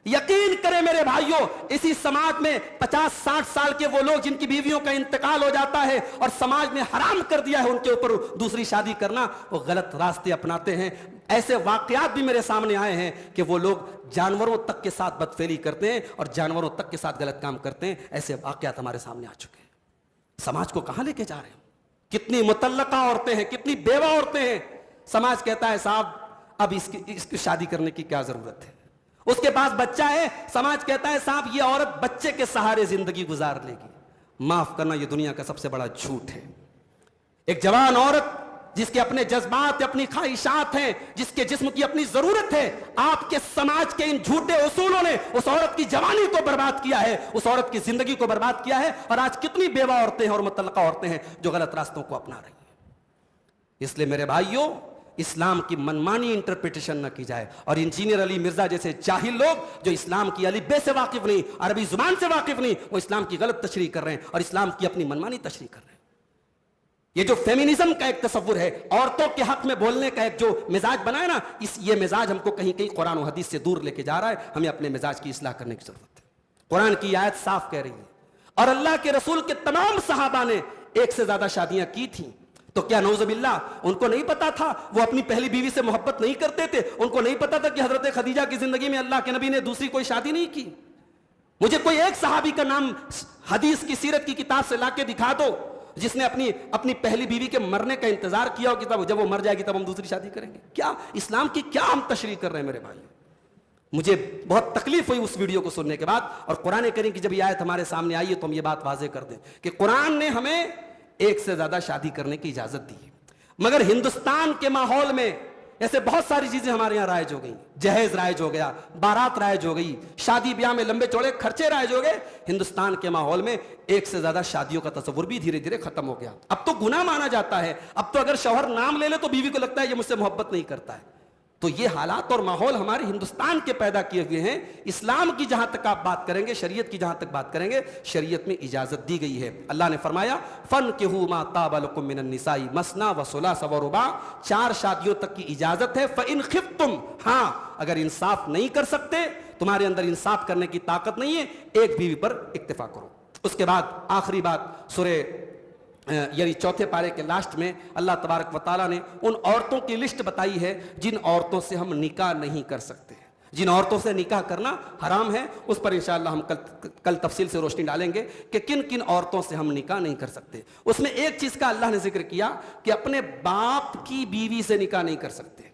یقین کریں میرے بھائیوں، اسی سماج میں 50-60 سال کے وہ لوگ جن کی بیویوں کا انتقال ہو جاتا ہے اور سماج نے حرام کر دیا ہے ان کے اوپر دوسری شادی کرنا، وہ غلط راستے اپناتے ہیں. ایسے واقعات بھی میرے سامنے آئے ہیں کہ وہ لوگ جانوروں تک کے ساتھ بدفعلی کرتے ہیں اور جانوروں تک کے ساتھ غلط کام کرتے ہیں. ایسے واقعات ہمارے سامنے آ چکے ہیں. سماج کو کہاں لے کے جا رہے ہیں؟ کتنی مطلقہ عورتیں ہیں، کتنی بیوہ عورتیں ہیں. سماج کہتا ہے صاحب اب اس کی شادی کرنے کی کیا ضرورت ہے؟ اس کے پاس بچہ ہے، سماج کہتا ہے صاحب یہ عورت بچے کے سہارے زندگی گزار لے گی. معاف کرنا، یہ دنیا کا سب سے بڑا جھوٹ ہے. ایک جوان عورت جس کے اپنے جذبات، اپنی خواہشات ہیں، جس کے جسم کی اپنی ضرورت ہے، آپ کے سماج کے ان جھوٹے اصولوں نے اس عورت کی جوانی کو برباد کیا ہے، اس عورت کی زندگی کو برباد کیا ہے. اور آج کتنی بیوہ عورتیں ہیں اور مطلقہ عورتیں ہیں جو غلط راستوں کو اپنا رہی ہیں. اس لیے میرے بھائیوں، اسلام کی منمانی انٹرپریٹیشن نہ کی جائے. اور انجینئر علی مرزا جیسے جاہل لوگ جو اسلام کی الف بے سے واقف نہیں، عربی زبان سے واقف نہیں، وہ اسلام کی غلط تشریح کر رہے ہیں اور اسلام کی اپنی منمانی تشریح کر رہے ہیں. یہ جو فیمینزم کا ایک تصور ہے، عورتوں کے حق میں بولنے کا ایک جو مزاج بنا ہے نا، یہ مزاج ہم کو کہیں قرآن و حدیث سے دور لے کے جا رہا ہے. ہمیں اپنے مزاج کی اصلاح کرنے کی ضرورت ہے. قرآن کی آیت صاف کہہ رہی ہے، اور اللہ کے رسول کے تمام صحابہ نے ایک سے زیادہ شادیاں کی تھیں. تو کیا نعوذ باللہ ان کو نہیں پتا تھا وہ اپنی پہلی بیوی سے محبت نہیں کرتے تھے؟ ان کو نہیں پتا تھا کہ حضرت خدیجہ کی زندگی میں اللہ کے نبی نے دوسری کوئی شادی نہیں کی؟ مجھے کوئی ایک صحابی کا نام حدیث کی سیرت کی کتاب سے لا کے دکھا دو جس نے اپنی پہلی بیوی کے مرنے کا انتظار کیا ہو کہ جب وہ مر جائے گی تب ہم دوسری شادی کریں گے. کیا اسلام کی کیا ہم تشریح کر رہے ہیں میرے بھائی؟ مجھے بہت تکلیف ہوئی اس ویڈیو کو سننے کے بعد. اور قرآن کریم کی جب یہ آیت ہمارے سامنے آئی ہے تو ہم یہ بات واضح کر دیں کہ قرآن نے ہمیں ایک سے زیادہ شادی کرنے کی اجازت دی ہے. مگر ہندوستان کے ماحول میں ایسے بہت ساری چیزیں ہمارے یہاں رائج ہو گئی. جہیز رائج ہو گیا، بارات رائج ہو گئی، شادی بیاہ میں لمبے چوڑے خرچے رائج ہو گئے. ہندوستان کے ماحول میں ایک سے زیادہ شادیوں کا تصور بھی دھیرے دھیرے ختم ہو گیا. اب تو گناہ مانا جاتا ہے. اب تو اگر شوہر نام لے لے تو بیوی کو لگتا ہے یہ مجھ سے محبت نہیں کرتا ہے. تو یہ حالات اور ماحول ہمارے ہندوستان کے پیدا کیے ہوئے ہیں. اسلام کی جہاں تک آپ بات کریں گے، شریعت کی جہاں تک بات کریں گے، شریعت میں اجازت دی گئی ہے. اللہ نے فرمایا فَانْكِحُوا مَا طَابَ لَكُم مِّنَ النِّسَاءِ مَثْنَىٰ وَثُلَاثَ وَرُبَاعَ. 4 شادیوں تک کی اجازت ہے. فَإِنْ خِفْتُمْ، ہاں اگر انصاف نہیں کر سکتے، تمہارے اندر انصاف کرنے کی طاقت نہیں ہے، ایک بیوی پر اکتفا کرو. اس کے بعد آخری بات سورہ یعنی چوتھے پارے کے لاسٹ میں اللہ تبارک و تعالیٰ نے ان عورتوں کی لسٹ بتائی ہے جن عورتوں سے ہم نکاح نہیں کر سکتے، جن عورتوں سے نکاح کرنا حرام ہے. اس پر انشاءاللہ ہم کل تفصیل سے روشنی ڈالیں گے کہ کن کن عورتوں سے ہم نکاح نہیں کر سکتے. اس میں ایک چیز کا اللہ نے ذکر کیا کہ اپنے باپ کی بیوی سے نکاح نہیں کر سکتے،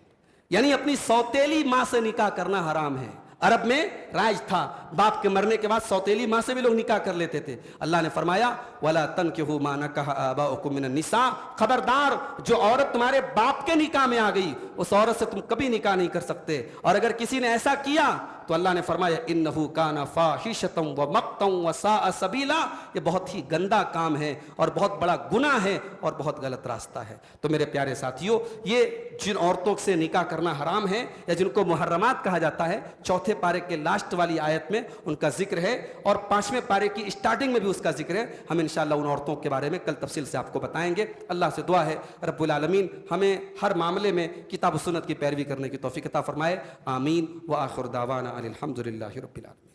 یعنی اپنی سوتیلی ماں سے نکاح کرنا حرام ہے. عرب میں رائج تھا، باپ کے مرنے کے بعد سوتیلی ماں سے بھی لوگ نکاح کر لیتے تھے. اللہ نے فرمایا وَلَا تَنْكِحُوا مَا نَكَحَ آبَاؤُكُم مِّنَ النِّسَاءِ. خبردار جو عورت تمہارے باپ کے نکاح میں آ گئی اس عورت سے تم کبھی نکاح نہیں کر سکتے. اور اگر کسی نے ایسا کیا تو اللہ نے فرمایا إِنَّهُ كَانَ فَاحِشَةً وَمَقْتًا وَسَاءَ سَبِيلًا. یہ بہت ہی گندا کام ہے اور بہت بڑا گناہ ہے اور بہت غلط راستہ ہے. تو میرے پیارے ساتھیوں، یہ جن عورتوں سے نکاح کرنا حرام ہے یا جن کو محرمات کہا جاتا ہے، چوتھے پارے کے لاسٹ والی آیت میں ان کا ذکر ہے اور 5ویں پارے کی اسٹارٹنگ میں بھی اس کا ذکر ہے. ہم انشاءاللہ ان عورتوں کے بارے میں کل تفصیل سے آپ کو بتائیں گے. اللہ سے دعا ہے رب العالمین ہمیں ہر معاملے میں کتاب و سنت کی پیروی کرنے کی توفیق عطا فرمائے. آمین. وآخر دعوانا ان الحمد للہ رب العالمین.